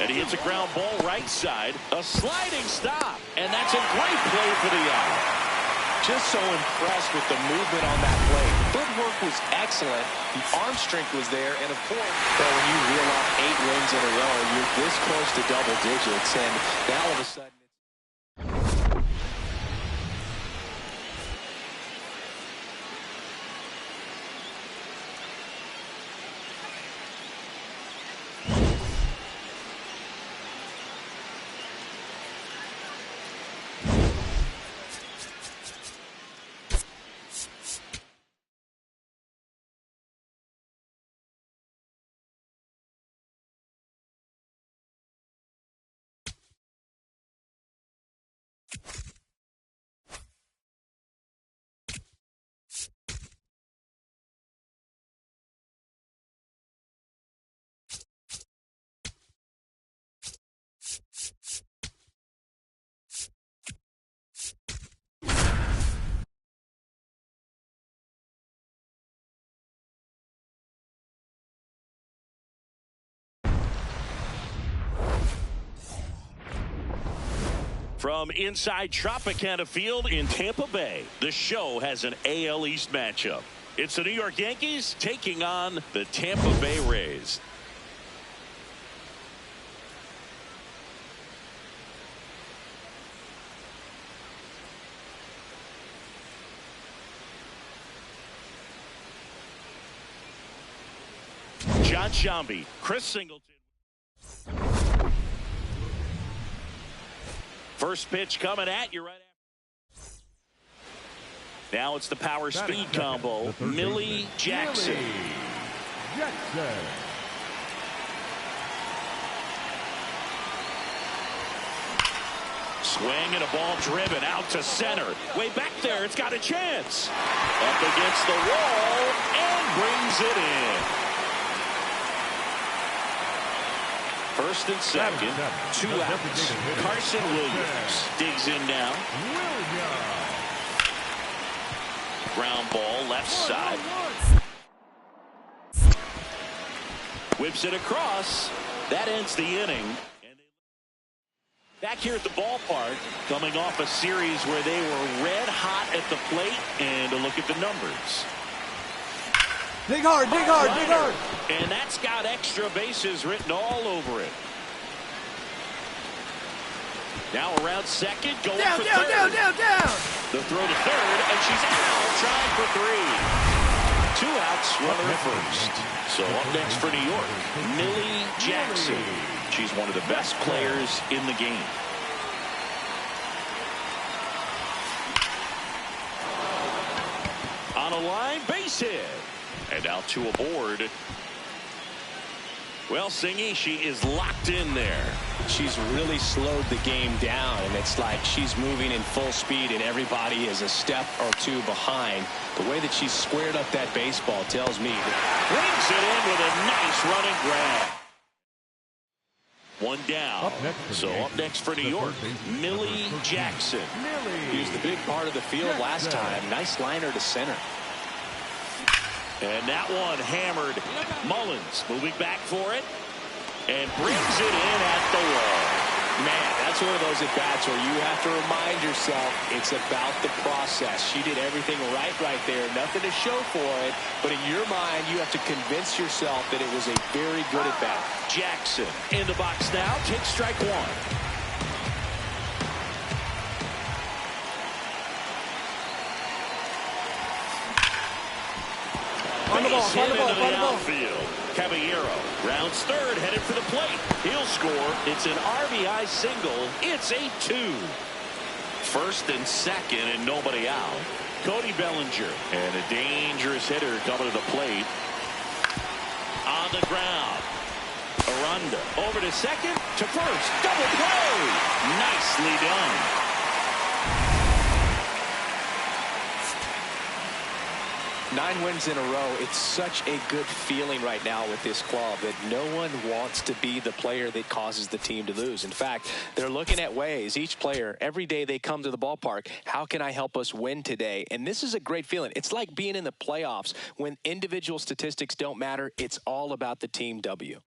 And he hits a ground ball right side. A sliding stop. And that's a great play for the out. Just so impressed with the movement on that play. Footwork was excellent. The arm strength was there. And, of course, well, when you reel off 8 wins in a row, you're this close to double digits. And now all of a sudden, from inside Tropicana Field in Tampa Bay, the show has an AL East matchup. It's the New York Yankees taking on the Tampa Bay Rays. John Sciambi, Chris Singleton. First pitch coming at you right after. Now it's the power speed combo. Millie Jackson. Swing and a ball driven out to center. Way back there, it's got a chance. Up against the wall and brings it in. First and second, 2 outs. Carson Williams digs in now. Ground ball left side. Whips it across. That ends the inning. Back here at the ballpark, coming off a series where they were red hot at the plate, and a look at the numbers. Dig hard, dig hard, dig hard. And that's got extra bases written all over it. Now around second, going for third. Down. The throw to third, and she's out, trying for 3. 2 outs, runner at first. So up next for New York, Millie Jackson. She's one of the best players in the game. On a line, base hit. And out to aboard. Well, Singy, she is locked in there. She's really slowed the game down, and it's like she's moving in full speed, and everybody is a step or 2 behind. The way that she's squared up that baseball tells me that. Brings it in with a nice running grab. 1 down. So up next for New York, Millie Jackson. He was the big part of the field last time. Nice liner to center. And that one hammered. Mullins moving back for it and brings it in at the wall. Man, that's one of those at-bats where you have to remind yourself it's about the process. She did everything right there. Nothing to show for it. But in your mind, you have to convince yourself that it was a very good at-bat. Jackson in the box now. Takes strike 1. On the ball. Caballero rounds third, headed for the plate. He'll score. It's an RBI single. It's a 2. First and second, and nobody out. Cody Bellinger. And a dangerous hitter coming to the plate. On the ground. Aranda over to second, to first. Double play. Nicely done. 9 wins in a row. It's such a good feeling right now with this club that no one wants to be the player that causes the team to lose. In fact, they're looking at ways, each player, every day they come to the ballpark, how can I help us win today? And this is a great feeling. It's like being in the playoffs when individual statistics don't matter. It's all about the team W.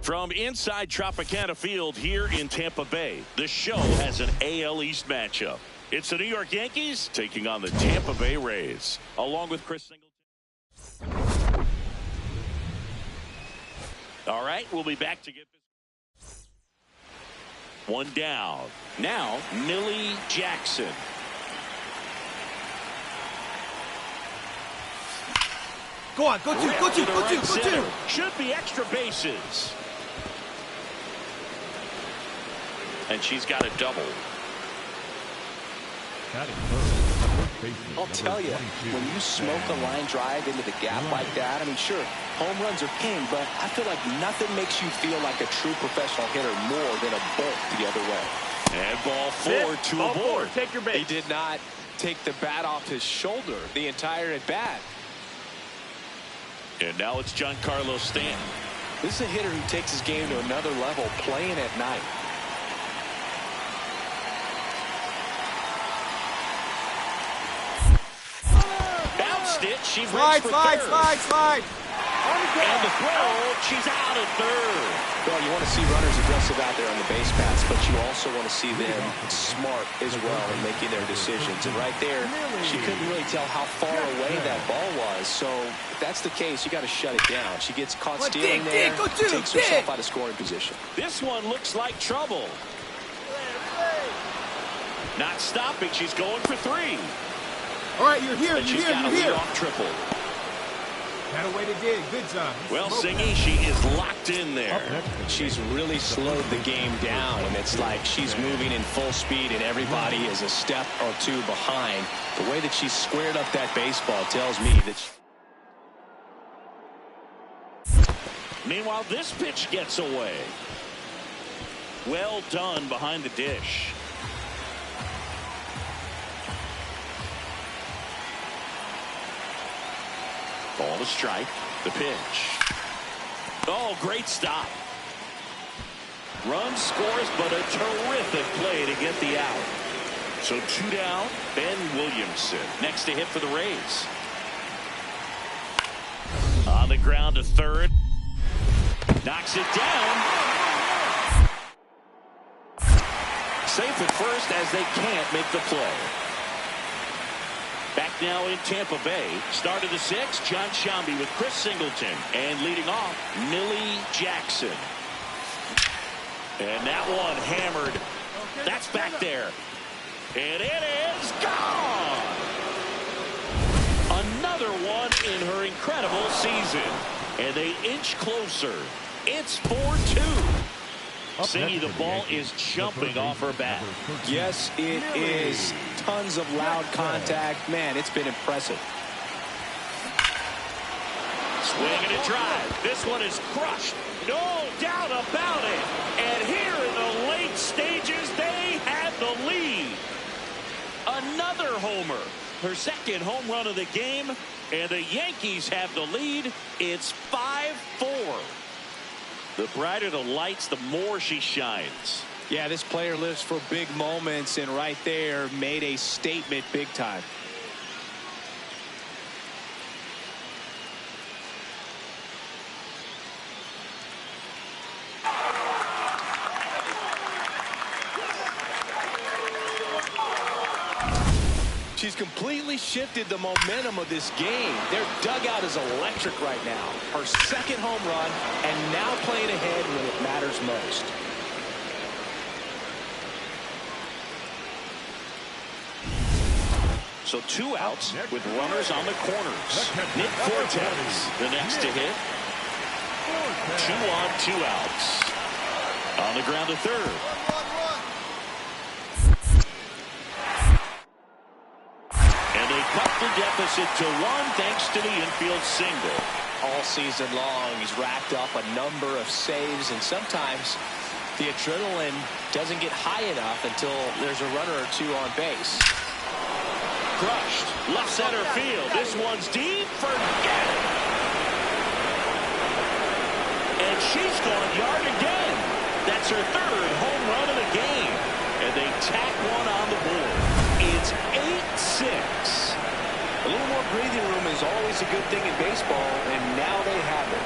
From inside Tropicana Field here in Tampa Bay, the show has an AL East matchup. It's the New York Yankees taking on the Tampa Bay Rays, along with Chris Singleton. All right, we'll be back to get this. One down. Now, Millie Jackson. Go on, go two. Should be extra bases. And she's got a double. I'll tell you, when you smoke a line drive into the gap like that, I mean, sure, home runs are king, but I feel like nothing makes you feel like a true professional hitter more than a bolt the other way. And ball 4 to a board. Take your base. He did not take the bat off his shoulder the entire at bat. And now it's Giancarlo Stanton. This is a hitter who takes his game to another level, playing at night. Bounced it. She breaks for third. Slide. And the throw, she's out at third. Well, you want to see runners aggressive out there on the base paths, but you also want to see them smart as well in making their decisions. And right there, she couldn't really tell how far away that ball was. So if that's the case, you got to shut it down. She gets caught stealing there, takes herself out of scoring position. This one looks like trouble. Not stopping. She's going for 3. All right, you're here. And she's got a leadoff triple. Had a way to dig. Good job. Well, Singy, she is locked in there. She's really slowed the game down, and it's like she's moving in full speed, and everybody is a step or two behind. The way that she's squared up that baseball tells me that. Meanwhile, this pitch gets away. Well done behind the dish. Ball to strike. The pitch. Oh, great stop. Run scores, but a terrific play to get the out. So 2 down, Ben Williamson next to hit for the Rays. On the ground to third. Knocks it down. Safe at first as they can't make the play. Back now in Tampa Bay. Start of the 6th, John Shambi with Chris Singleton. And leading off, Millie Jackson. And that one hammered. That's back there. And it is gone. Another one in her incredible season. And they inch closer. It's 4-2. Singy, the ball is jumping off her bat. Yes, it is. Tons of loud contact. Man, it's been impressive. Swing and a drive. This one is crushed. No doubt about it. And here in the late stages, they have the lead. Another homer. Her second home run of the game. And the Yankees have the lead. It's 5-4. The brighter the lights, the more she shines. Yeah, this player lives for big moments, and right there made a statement big time. She's completely shifted the momentum of this game. Their dugout is electric right now. Her second home run, and now playing ahead when it matters most. So 2 outs with runners on the corners. Nick Fortes, the next to hit. 2 on, 2 outs. On the ground to third. And they cut the deficit to 1 thanks to the infield single. All season long, he's racked up a number of saves, and sometimes the adrenaline doesn't get high enough until there's a runner or 2 on base. Crushed. Left center field. This one's deep. Forget it. And she's gone yard again. That's her 3rd home run of the game. And they tack 1 on the board. It's 8-6. A little more breathing room is always a good thing in baseball, and now they have it.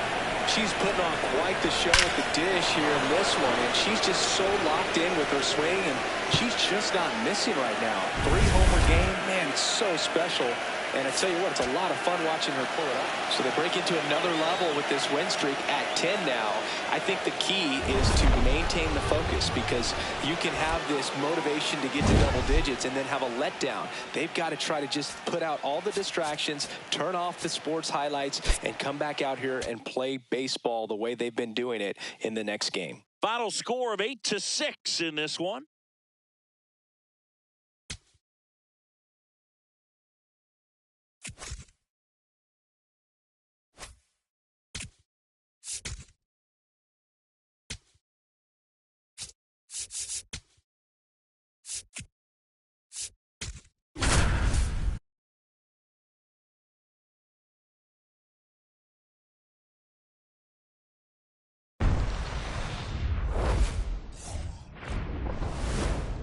She's putting on quite the show at the dish here in this one, and she's just so locked in with her swing, and she's just not missing right now. 3-homer game, man, it's so special. And I tell you what, it's a lot of fun watching her pull it up. So they break into another level with this win streak at 10 now. I think the key is to maintain the focus, because you can have this motivation to get to double digits and then have a letdown. They've got to try to just put out all the distractions, turn off the sports highlights, and come back out here and play baseball the way they've been doing it in the next game. Final score of 8-6 in this one.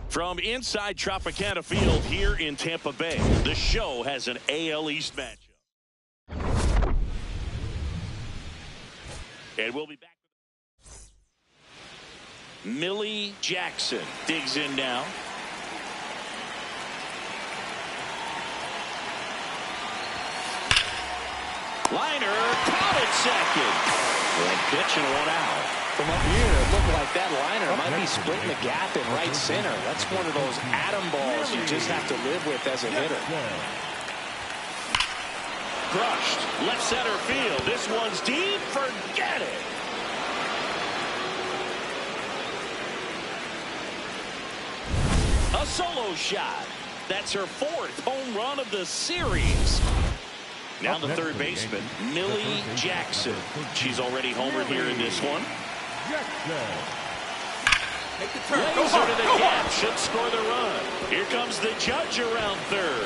From inside Tropicana Field here in Tampa Bay, the show has an AL East matchup. And we'll be back. Millie Jackson digs in now. Liner, caught at second. 1 pitch and 1 out. From up here, it looked like that liner might be splitting the gap in right center. That's one of those atom balls you just have to live with as a hitter. Crushed. Left center field. This one's deep. Forget it. A solo shot. That's her 4th home run of the series. Now the third baseman, Millie Jackson. She's already homered here in this one. Take the turn. Laser to the gap. Should score the run. Here comes the judge around third.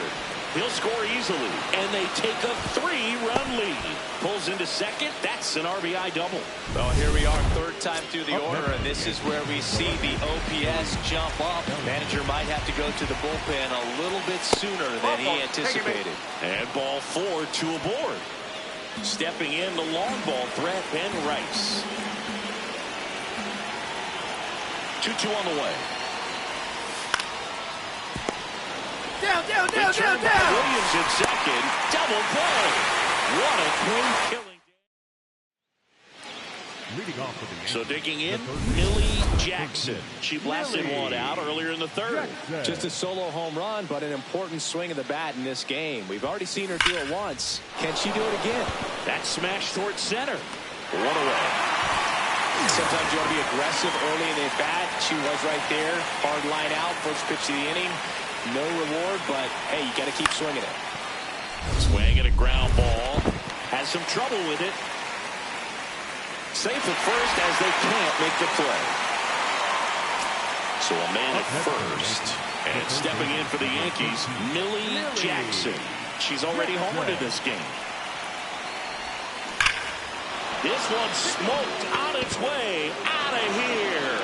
He'll score easily. And they take a 3-run lead. Pulls into second. That's an RBI double. Well, here we are, 3rd time through the order, and this is where we see the OPS jump up. Manager might have to go to the bullpen a little bit sooner than he anticipated. And ball 4 to a board. Stepping in the long ball threat, Ben Rice. 2-2 on the way. Down. Williams in second. Double play. What a clean killing. Leading off for the Yankees, So digging in, Millie Jackson. She blasted 1 out earlier in the 3rd. Just a solo home run, but an important swing of the bat in this game. We've already seen her do it once. Can she do it again? That smash towards center. 1 away. Sometimes you want to be aggressive early in the at-bat. She was right there. Hard line out. First pitch of the inning. No reward, but, hey, you got to keep swinging it. Swing at a ground ball. Has some trouble with it. Safe at first as they can't make the play. So a man at first. And stepping in for the Yankees, Millie Jackson. She's already homered in this game. This one smoked on its way out of here.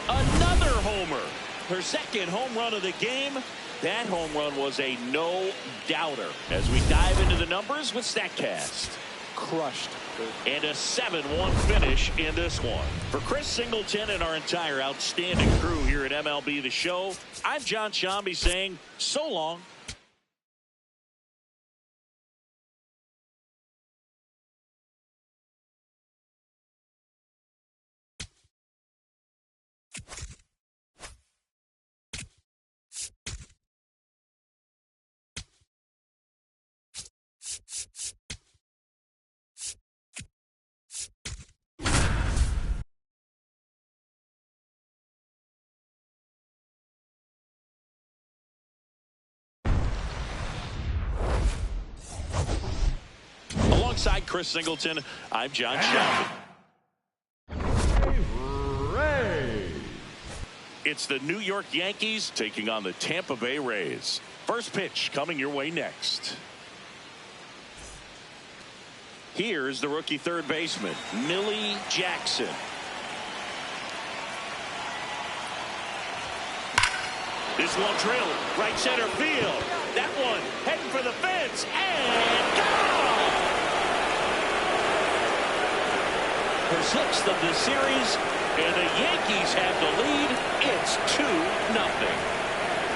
Another homer. Her 2nd home run of the game. That home run was a no-doubter. As we dive into the numbers with StatCast. Crushed And a 7-1 finish in this one. For Chris Singleton and our entire outstanding crew here at MLB The Show, I'm John Shambi saying so long. Alongside Chris Singleton, I'm John Shambi. It's the New York Yankees taking on the Tampa Bay Rays. First pitch coming your way next. Here's the rookie third baseman, Millie Jackson. This one drilled right center field. That one heading for the fence and gone! Her sixth of the series, and the Yankees have the lead. It's 2-0.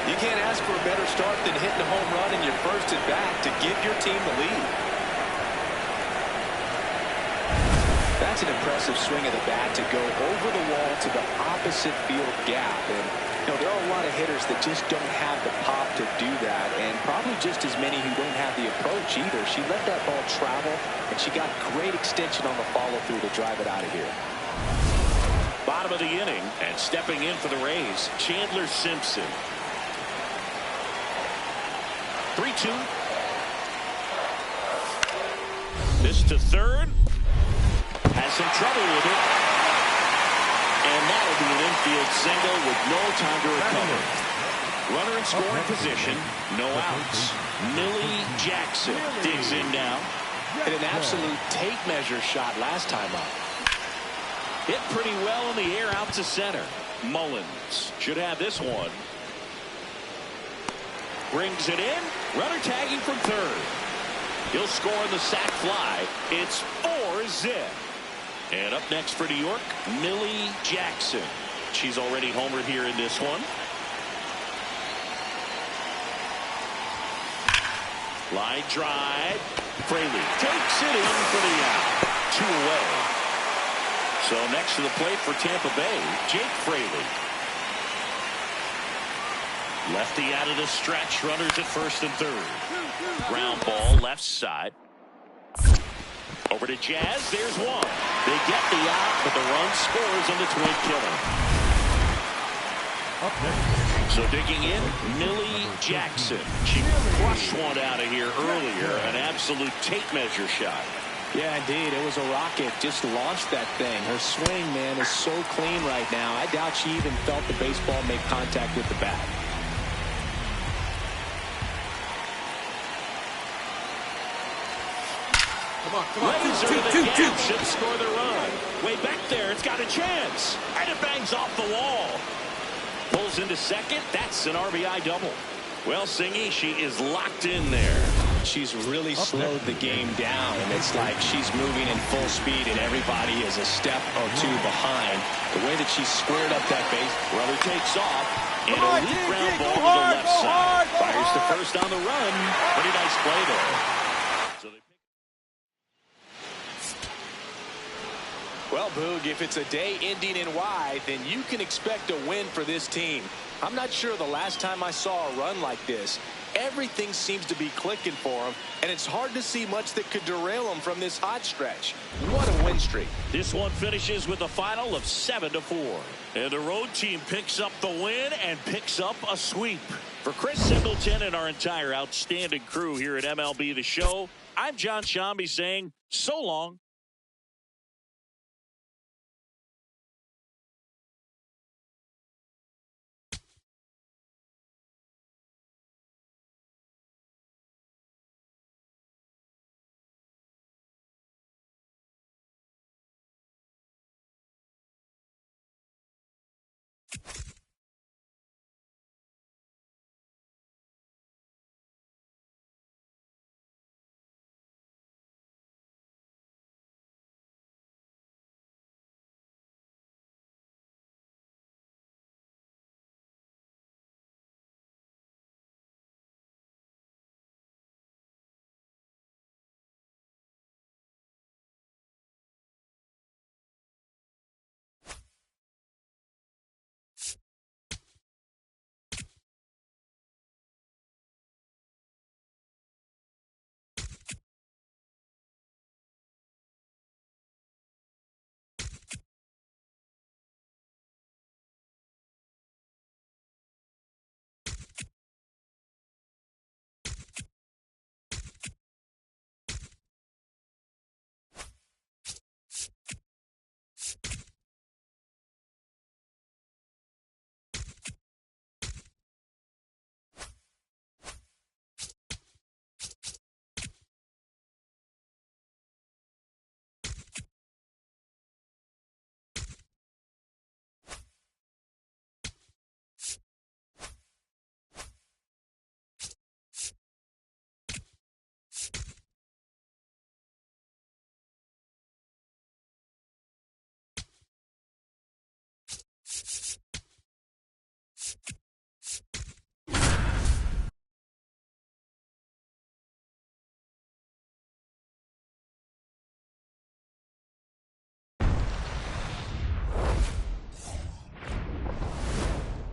You can't ask for a better start than hitting a home run in your first at bat to give your team the lead. That's an impressive swing of the bat to go over the wall to the opposite field gap. And you know, there are a lot of hitters that just don't have the pop to do that, and probably just as many who don't have the approach either. She let that ball travel, and she got great extension on the follow-through to drive it out of here. Bottom of the inning, and stepping in for the Rays, Chandler Simpson. 3-2. This to third. Has some trouble with it. And that'll be an infield single with no time to recover. Runner in scoring position. No outs. Millie Jackson digs in now. Hit an absolute tape measure shot last time up. Hit pretty well in the air out to center. Mullins should have this one. Brings it in. Runner tagging from third. He'll score on the sac fly. It's 4-0. And up next for New York, Millie Jackson. She's already homered here in this one. Line drive. Fraley takes it in for the out. 2 away. So next to the plate for Tampa Bay, Jake Fraley. Lefty out of the stretch. Runners at first and third. Ground ball left side. Over to Jazz. There's one. They get the out, but the run scores on the twin killer. So digging in, Millie Jackson. She crushed one out of here earlier. An absolute tape measure shot. Yeah, indeed. It was a rocket. Just launched that thing. Her swing, man, is so clean right now. I doubt she even felt the baseball make contact with the bat. Come on. Two. Should score the run. Way back there. It's got a chance. And it bangs off the wall. Pulls into second. That's an RBI double. Well, Singy, she is locked in there. She's really slowed the game down, and it's like she's moving in full speed, and everybody is a step or two behind. The way that she squared up that base. Runner takes off. And a lead ground ball to the left side. Fires to first on the run. Pretty nice play there. Well, Boog, if it's a day ending in Y, then you can expect a win for this team. I'm not sure the last time I saw a run like this. Everything seems to be clicking for them, and it's hard to see much that could derail them from this hot stretch. What a win streak. This one finishes with a final of 7-4. And the road team picks up the win and picks up a sweep. For Chris Singleton and our entire outstanding crew here at MLB The Show, I'm John Shambi saying so long.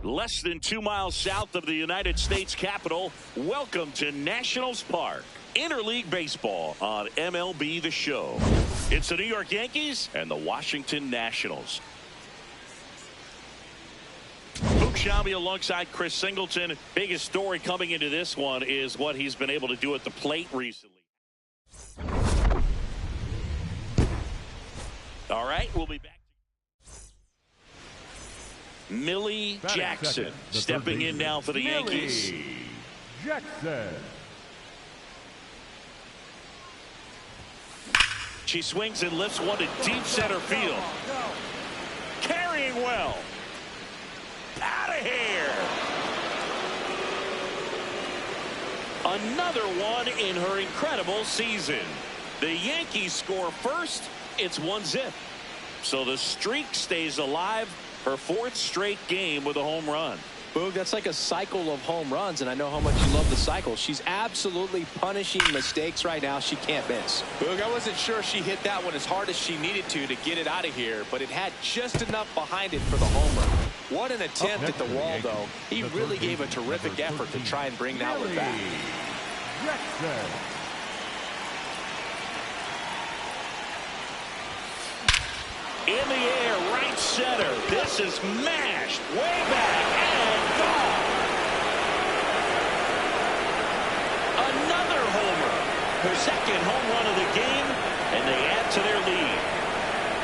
Less than 2 miles south of the United States Capitol, welcome to Nationals Park. Interleague baseball on MLB The Show. It's the New York Yankees and the Washington Nationals. Luke Shammy alongside Chris Singleton. Biggest story coming into this one is what he's been able to do at the plate recently. All right, we'll be back. Millie Jackson stepping in now for the Yankees. Jackson. She swings and lifts one to deep center field. Carrying well. Out of here. Another one in her incredible season. The Yankees score first. It's 1-0. So the streak stays alive. Her 4th straight game with a home run. Boog, that's like a cycle of home runs, and I know how much you love the cycle. She's absolutely punishing mistakes right now she can't miss. Boog, I wasn't sure she hit that one as hard as she needed to get it out of here, but it had just enough behind it for the home run. What an attempt at the wall, though. He really gave a terrific effort to try and bring that one back. Jackson. In the air, right center. This is mashed way back and gone. Another homer. Her 2nd home run of the game, and they add to their lead.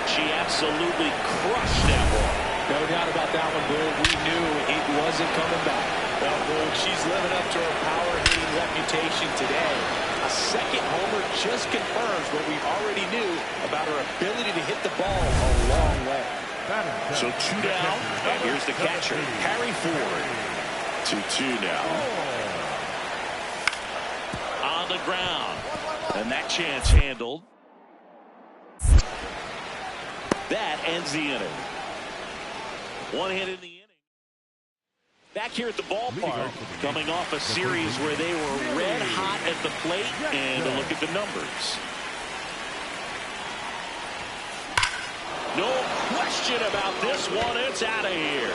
She absolutely crushed that ball. No doubt about that one, Boog. We knew it wasn't coming back. Well, Boog, she's living up to her power-hitting reputation today. A 2nd homer just confirms what we already knew about her ability to hit the ball a long way. So 2 down, and here's the catcher, Harry Ford. 2-2 now. On the ground, and that chance handled. That ends the inning. 1 hit in the inning. Back here at the ballpark, coming off a series where they were red hot at the plate, and a look at the numbers. No question about this one. It's out of here.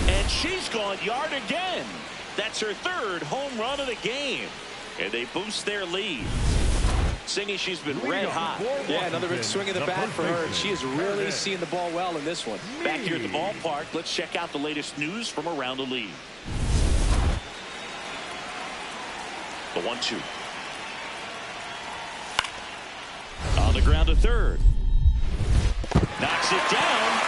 And she's gone yard again. That's her 3rd home run of the game. And they boost their lead. Singy, she's been red hot. Yeah, another big swing of the bat for her, and she has really seen the ball well in this one. Back here at the ballpark, let's check out the latest news from around the league. The 1-2. On the ground to 3rd. Knocks it down.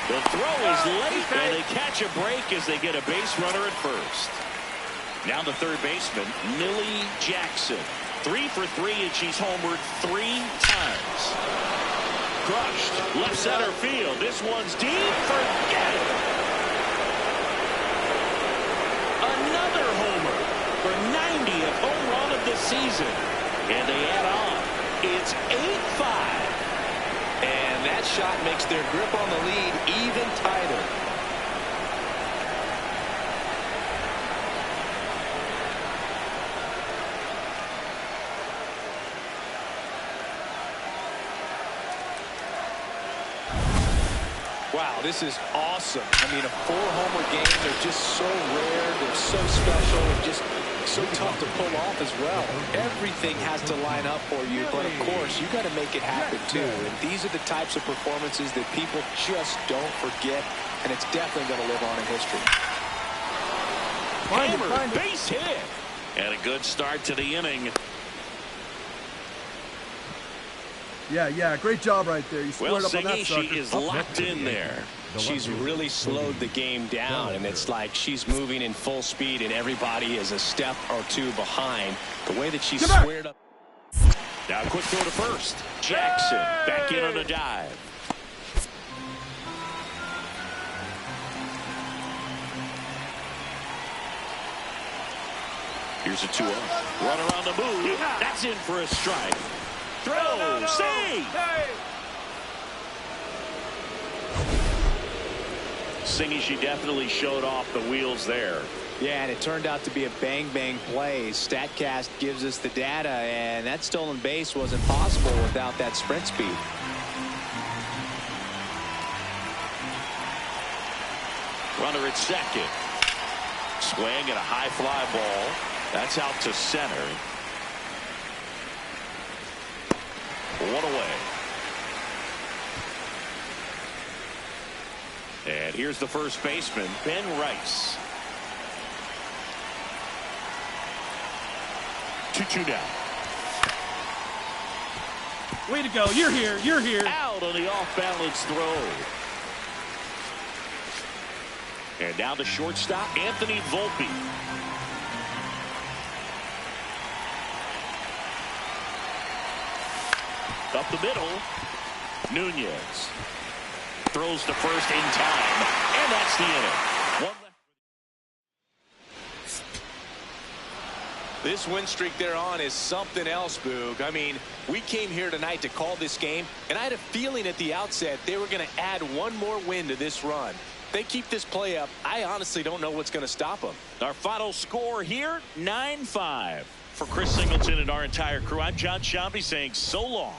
The throw is late, and they catch a break as they get a base runner at 1st. Now the 3rd baseman, Millie Jackson. 3 for 3, and she's homered 3 times. Crushed. Left center field. This one's deep. Forget it. Another homer. Her 90th home run of the season. And they add on. It's 8-5. And that shot makes their grip on the lead even tighter. Wow, this is awesome. I mean, a 4-homer game, they're just so rare, they're so special, and just so tough to pull off as well. Everything has to line up for you, but of course, you got to make it happen too. And these are the types of performances that people just don't forget, and it's definitely going to live on in history. Hammer, base hit. And a good start to the inning. Yeah, great job right there. You squared up on that sucker. She is locked in there. She's really slowed the game down, and it's like she's moving in full speed, and everybody is a step or 2 behind. The way that she's squared up. Now quick throw to 1st. Jackson back in on a dive. Here's a 2-0. Runner on the move. That's in for a strike. Throw, see! Singy, she definitely showed off the wheels there. Yeah, and it turned out to be a bang-bang play. StatCast gives us the data, and that stolen base wasn't possible without that sprint speed. Runner at second. Swing and a high fly ball. That's out to center. One away. And here's the first baseman, Ben Rice. 2-2 down. Way to go. You're here. You're here. Out on the off-balance throw. And down to shortstop, Anthony Volpe. Up the middle, Nunez. Throws to first in time, and that's the inning. One left. This win streak they're on is something else, Boog. I mean, we came here tonight to call this game, and I had a feeling at the outset they were going to add one more win to this run. If they keep this play up, I honestly don't know what's going to stop them. Our final score here, 9-5. For Chris Singleton and our entire crew, I'm John Shambi saying so long.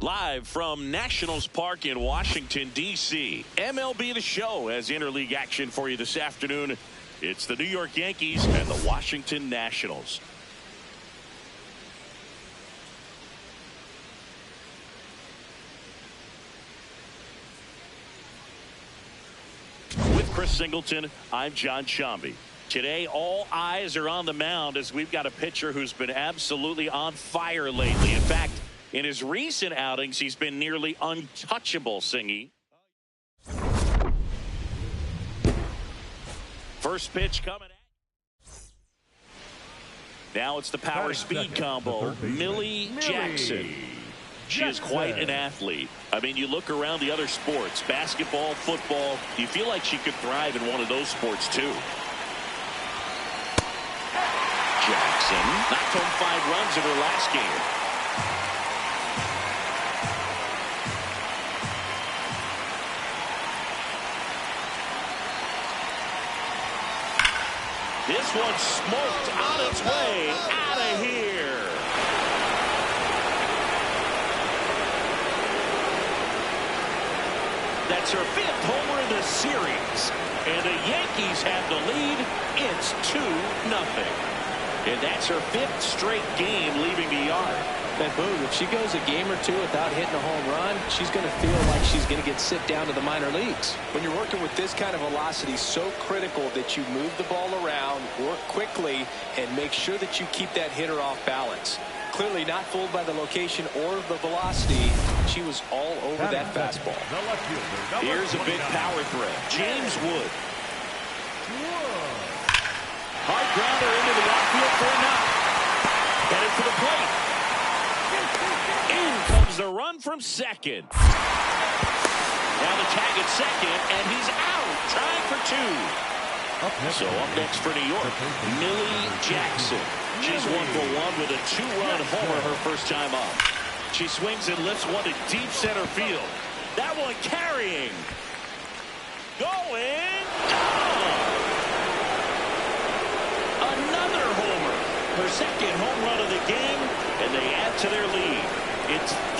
Live from Nationals Park in Washington, D.C. MLB The Show has interleague action for you this afternoon. It's the New York Yankees and the Washington Nationals. With Chris Singleton, I'm John Shambi. Today, all eyes are on the mound as we've got a pitcher who's been absolutely on fire lately. In fact, in his recent outings, he's been nearly untouchable, Singy. First pitch coming at. Now it's the power speed combo. Millie Jackson. She is quite an athlete. I mean, you look around the other sports, basketball, football, you feel like she could thrive in one of those sports too. Jackson knocked home 5 runs in her last game. This one smoked on its way out of here. That's her 5th homer in the series. And the Yankees have the lead. It's 2-0. And that's her 5th straight game leaving the yard. And boom, if she goes a game or two without hitting a home run, she's going to feel like she's going to get sent down to the minor leagues. When you're working with this kind of velocity, so critical that you move the ball around, work quickly, and make sure that you keep that hitter off balance. Clearly not fooled by the location or the velocity. She was all over that fastball. Here's a big power threat. James Wood. Hard grounder into the outfield for a knock. Headed for the plate. In comes the run from second. Now the tag at second, and he's out, trying for 2. So up next for New York, Millie Jackson. She's 1 for 1 with a 2-run homer her first time up. She swings and lifts one to deep center field. That one carrying. Going down. Another homer. Her second home run of the game, and they add to their lead. It's 4-1.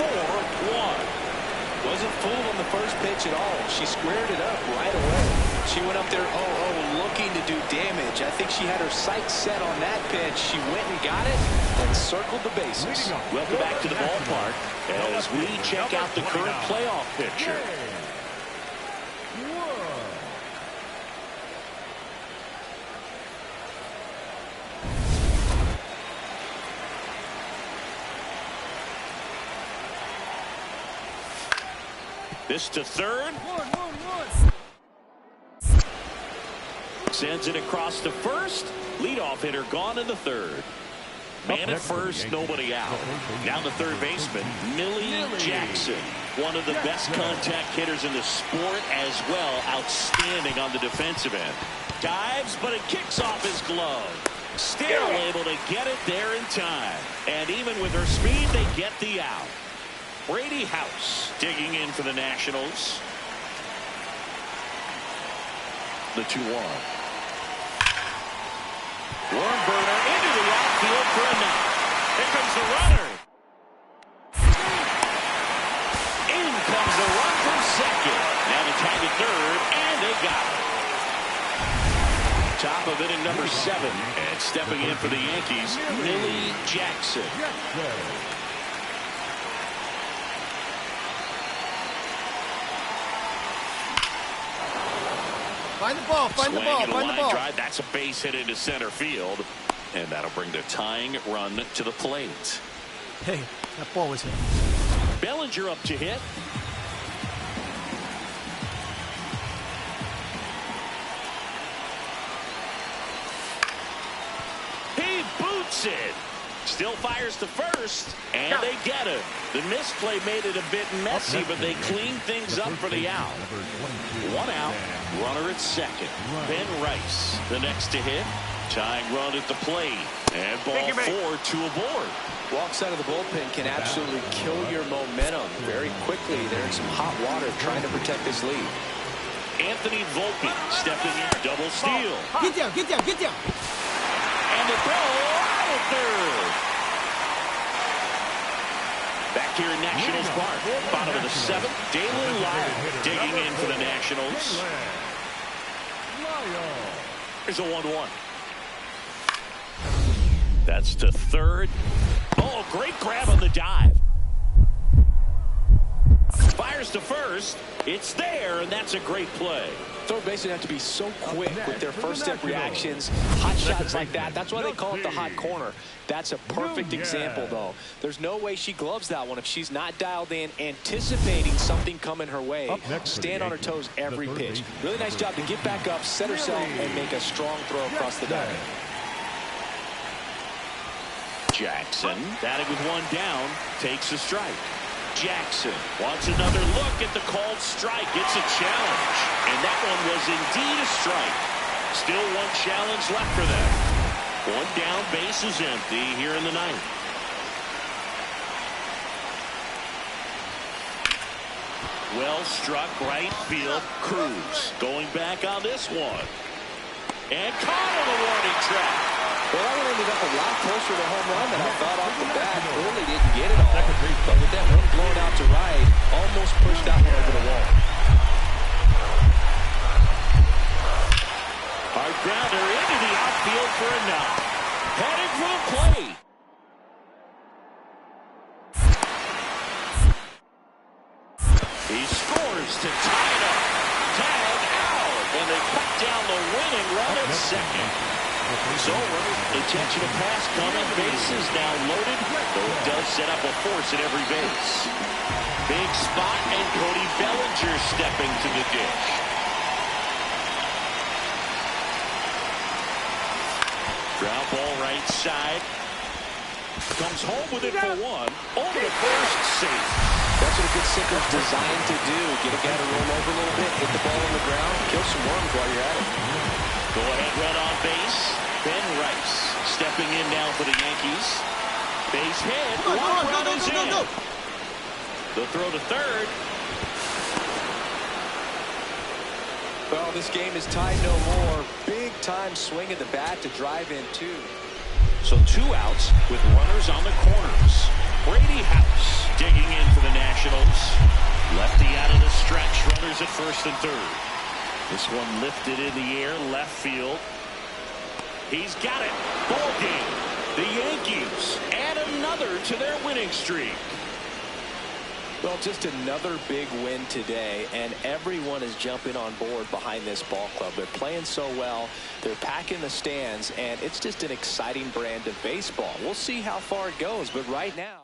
Wasn't fooled on the first pitch at all. She squared it up right away. She went up there, looking to do damage. I think she had her sights set on that pitch. She went and got it and circled the bases. Welcome back to the ballpark as we check out the current playoff picture. This to third. Sends it across to first. Leadoff hitter gone in the third. Man at first, nobody out. Now the third baseman, Millie Jackson. One of the best contact hitters in the sport as well. Outstanding on the defensive end. Dives, but it kicks off his glove. Still able to get it there in time. And even with her speed, they get the out. Brady House digging in for the Nationals. The 2-1. Warm burner into the outfield for a knock. Here comes the runner. In comes the run from second. Now the tag at third, and they got it. Top of inning number 7. And stepping in for the Yankees, Millie Jackson. Find the ball, find the ball, find the ball. Drive. That's a base hit into center field. And that'll bring the tying run to the plate. Hey, that ball was hit. Bellinger up to hit. He boots it. Still fires to first, and they get it. The misplay made it a bit messy, but they clean things up for the out. 1 out, runner at second. Ben Rice, the next to hit. Tying run at the plate, and ball 4 to a board. Walks out of the bullpen can absolutely kill your momentum very quickly. They're in some hot water trying to protect this lead. Anthony Volpe stepping in, double steal. Get down, get down, get down. And the throw out of third. Back back here in Nationals Park. Bottom of the seventh, Dalen Lyle digging in for the Nationals. Here's a 1-1. That's to third. Oh, great grab on the dive. Fires to first. It's there, and that's a great play. Third basemen have to be so quick with their first step reactions. Hot shots like that. That's why they call it the hot corner. That's a perfect example, though. There's no way she gloves that one if she's not dialed in, anticipating something coming her way. Stand on her toes every pitch. Really nice job to get back up, set herself, and make a strong throw across the diamond. Jackson, batting with one down, takes a strike. Jackson wants another look at the called strike. It's a challenge, and that one was indeed a strike. Still one challenge left for them. One down, base is empty here in the ninth. Well struck, right field. Cruz going back on this one. And caught on the warning track. Well, that one ended up a lot closer to home run than I thought off the bat. Clearly didn't get it all. But with that one blown out to right, almost pushed that one over the wall. Hard grounder into the outfield for a knock. Heading for the plate. He scores to tie it up. Tag out. And they cut down the winning run at second. It's over. Intentional pass coming. Bases now loaded. Though it does set up a force at every base. Big spot, and Cody Bellinger stepping to the dish. Ground ball right side. Comes home with it for one. Over to first, safe. That's what a good sinker's designed to do. Get a guy to roll over a little bit, hit the ball on the ground, kill some worms while you're at it. Go ahead run on base. Ben Rice stepping in now for the Yankees. Base hit. One run is in. The throw to third. Well, this game is tied no more. Big time swing at the bat to drive in two. So 2 outs with runners on the corners. Brady House digging in for the Nationals. Lefty out of the stretch. Runners at first and third. This one lifted in the air, left field. He's got it. Ball game. The Yankees add another to their winning streak. Well, just another big win today, and everyone is jumping on board behind this ball club. They're playing so well. They're packing the stands, and it's just an exciting brand of baseball. We'll see how far it goes, but right now,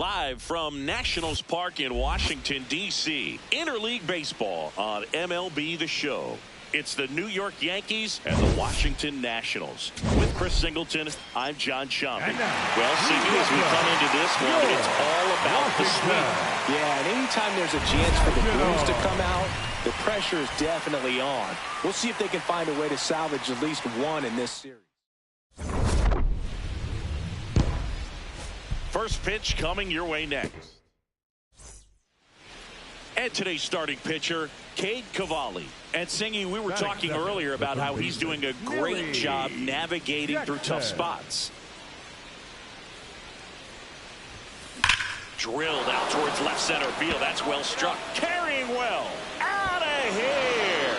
Live from Nationals Park in Washington, D.C. Interleague Baseball on MLB The Show. It's the New York Yankees and the Washington Nationals. With Chris Singleton, I'm John Shambi. Well, Singy, as we come into this one, it's all about the sweep. Yeah, and anytime there's a chance for the Blues to come out, the pressure is definitely on. We'll see if they can find a way to salvage at least one in this series. First pitch coming your way next. And today's starting pitcher, Cade Cavalli. And Singy, we were talking earlier about how he's doing a great job navigating through tough spots. Drilled out towards left center field. That's well struck. Carrying well. Out of here.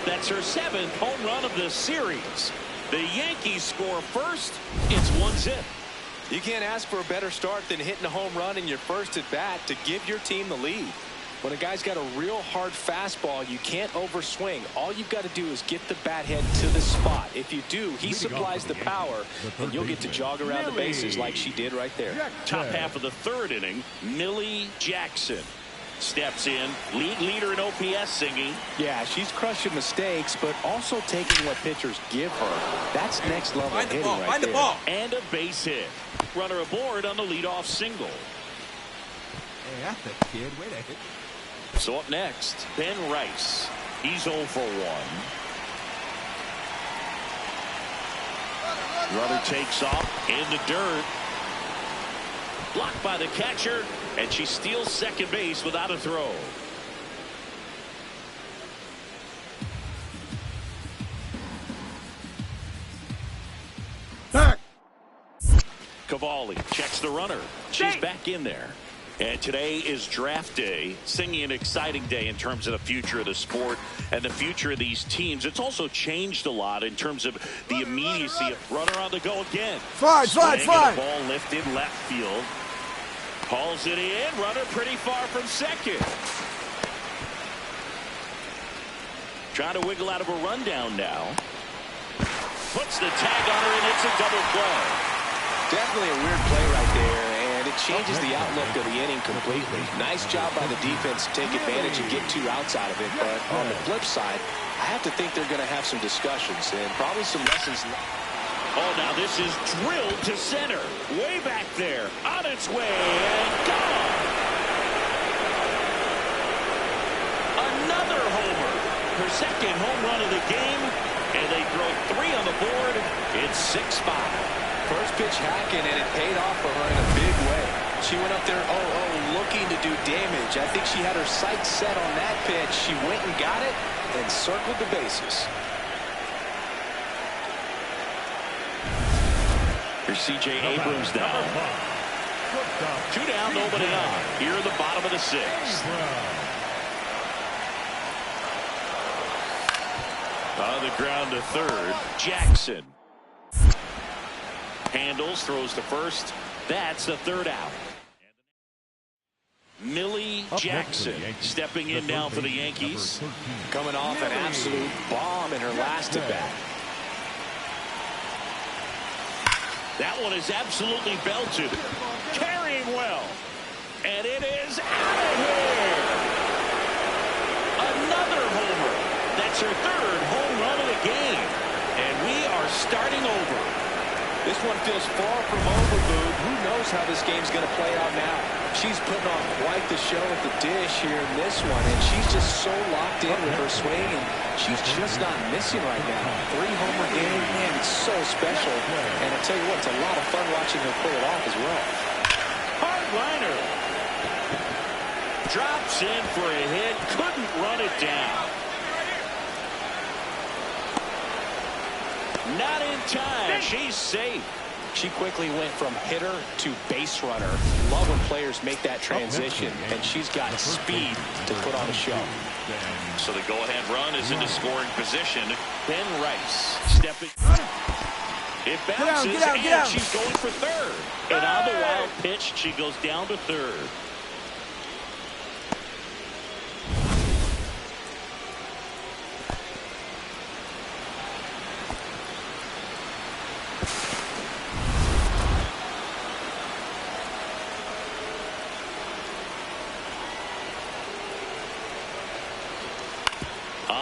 That's her 7th home run of the series. The Yankees score first. It's 1-0. You can't ask for a better start than hitting a home run in your first at bat to give your team the lead. When a guy's got a real hard fastball, you can't overswing. All you've got to do is get the bat head to the spot. If you do, he supplies the power, and you'll get to jog around the bases like she did right there. Top half of the 3rd inning, Millie Jackson steps in. League leader in OPS, Singing. Yeah, she's crushing mistakes, but also taking what pitchers give her. That's next level hitting right there. Find the ball. And a base hit. Runner aboard on the leadoff single. Hey, that's a kid. Way to hit. So up next, Ben Rice. He's 0 for 1. Runner takes off in the dirt. Blocked by the catcher, and she steals second base without a throw. Cavalli checks the runner. She's back in there. And today is draft day. Singing an exciting day in terms of the future of the sport and the future of these teams. It's also changed a lot in terms of the immediacy of runner on the go again. Slide. Ball lifted left field. Hauls it in. Runner pretty far from second. Trying to wiggle out of a rundown now. Puts the tag on her, and it's a double play. Definitely a weird play right there, and it changes the outlook of the inning completely. Nice job by the defense to take advantage and get 2 outs out of it, but on the flip side, I have to think they're going to have some discussions and probably some lessons. Oh, now this is drilled to center. Way back there. On its way and gone. Another homer. Her 2nd home run of the game, and they throw 3 on the board. It's 6-5. First pitch hacking, and it paid off for her in a big way. She went up there, looking to do damage. I think she had her sights set on that pitch. She went and got it and circled the bases. Here's C.J. Abrams down. 2 down, nobody on. Here in the bottom of the 6th. On the ground to 3rd. Jackson. Handles, throws to first. That's the 3rd out. Millie Jackson stepping in now for the Yankees. Coming off an absolute bomb in her last at-bat. That one is absolutely belted. Carrying well. And it is out of here. Another homer. That's her 3rd home run of the game. And we are starting over. This one feels far from over, Boog. Who knows how this game's going to play out now? She's putting on quite the show at the dish here in this one, and she's just so locked in with her swing, and she's just not missing right now. 3-homer game, man, it's so special. And I tell you what, it's a lot of fun watching her pull it off as well. Hard liner. Drops in for a hit. Couldn't run it down. Not in time. She's safe. She quickly went from hitter to base runner. Love when players make that transition, and she's got speed to put on a show. So the go-ahead run is into scoring position. Ben Rice stepping. It bounces, and she's going for 3rd. And on the wild pitch, she goes down to 3rd.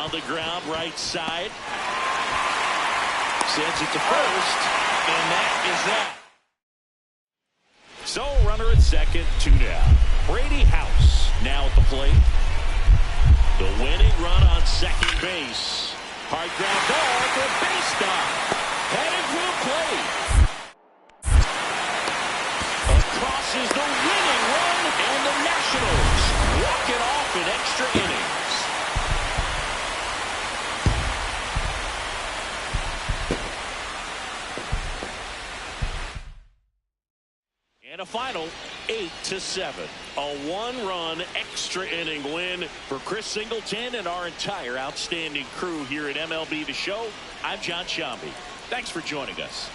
On the ground, right side. Sends it to first, and that is that. So, runner at second, 2 down. Brady House now at the plate. The winning run on second base. Hard ground ball for a base stop. Headed for the plate. Across is the winning run, and the Nationals walk it off in extra innings. And a final 8-7. A 1-run extra inning win for Chris Singleton and our entire outstanding crew here at MLB The Show. I'm John Shambi. Thanks for joining us.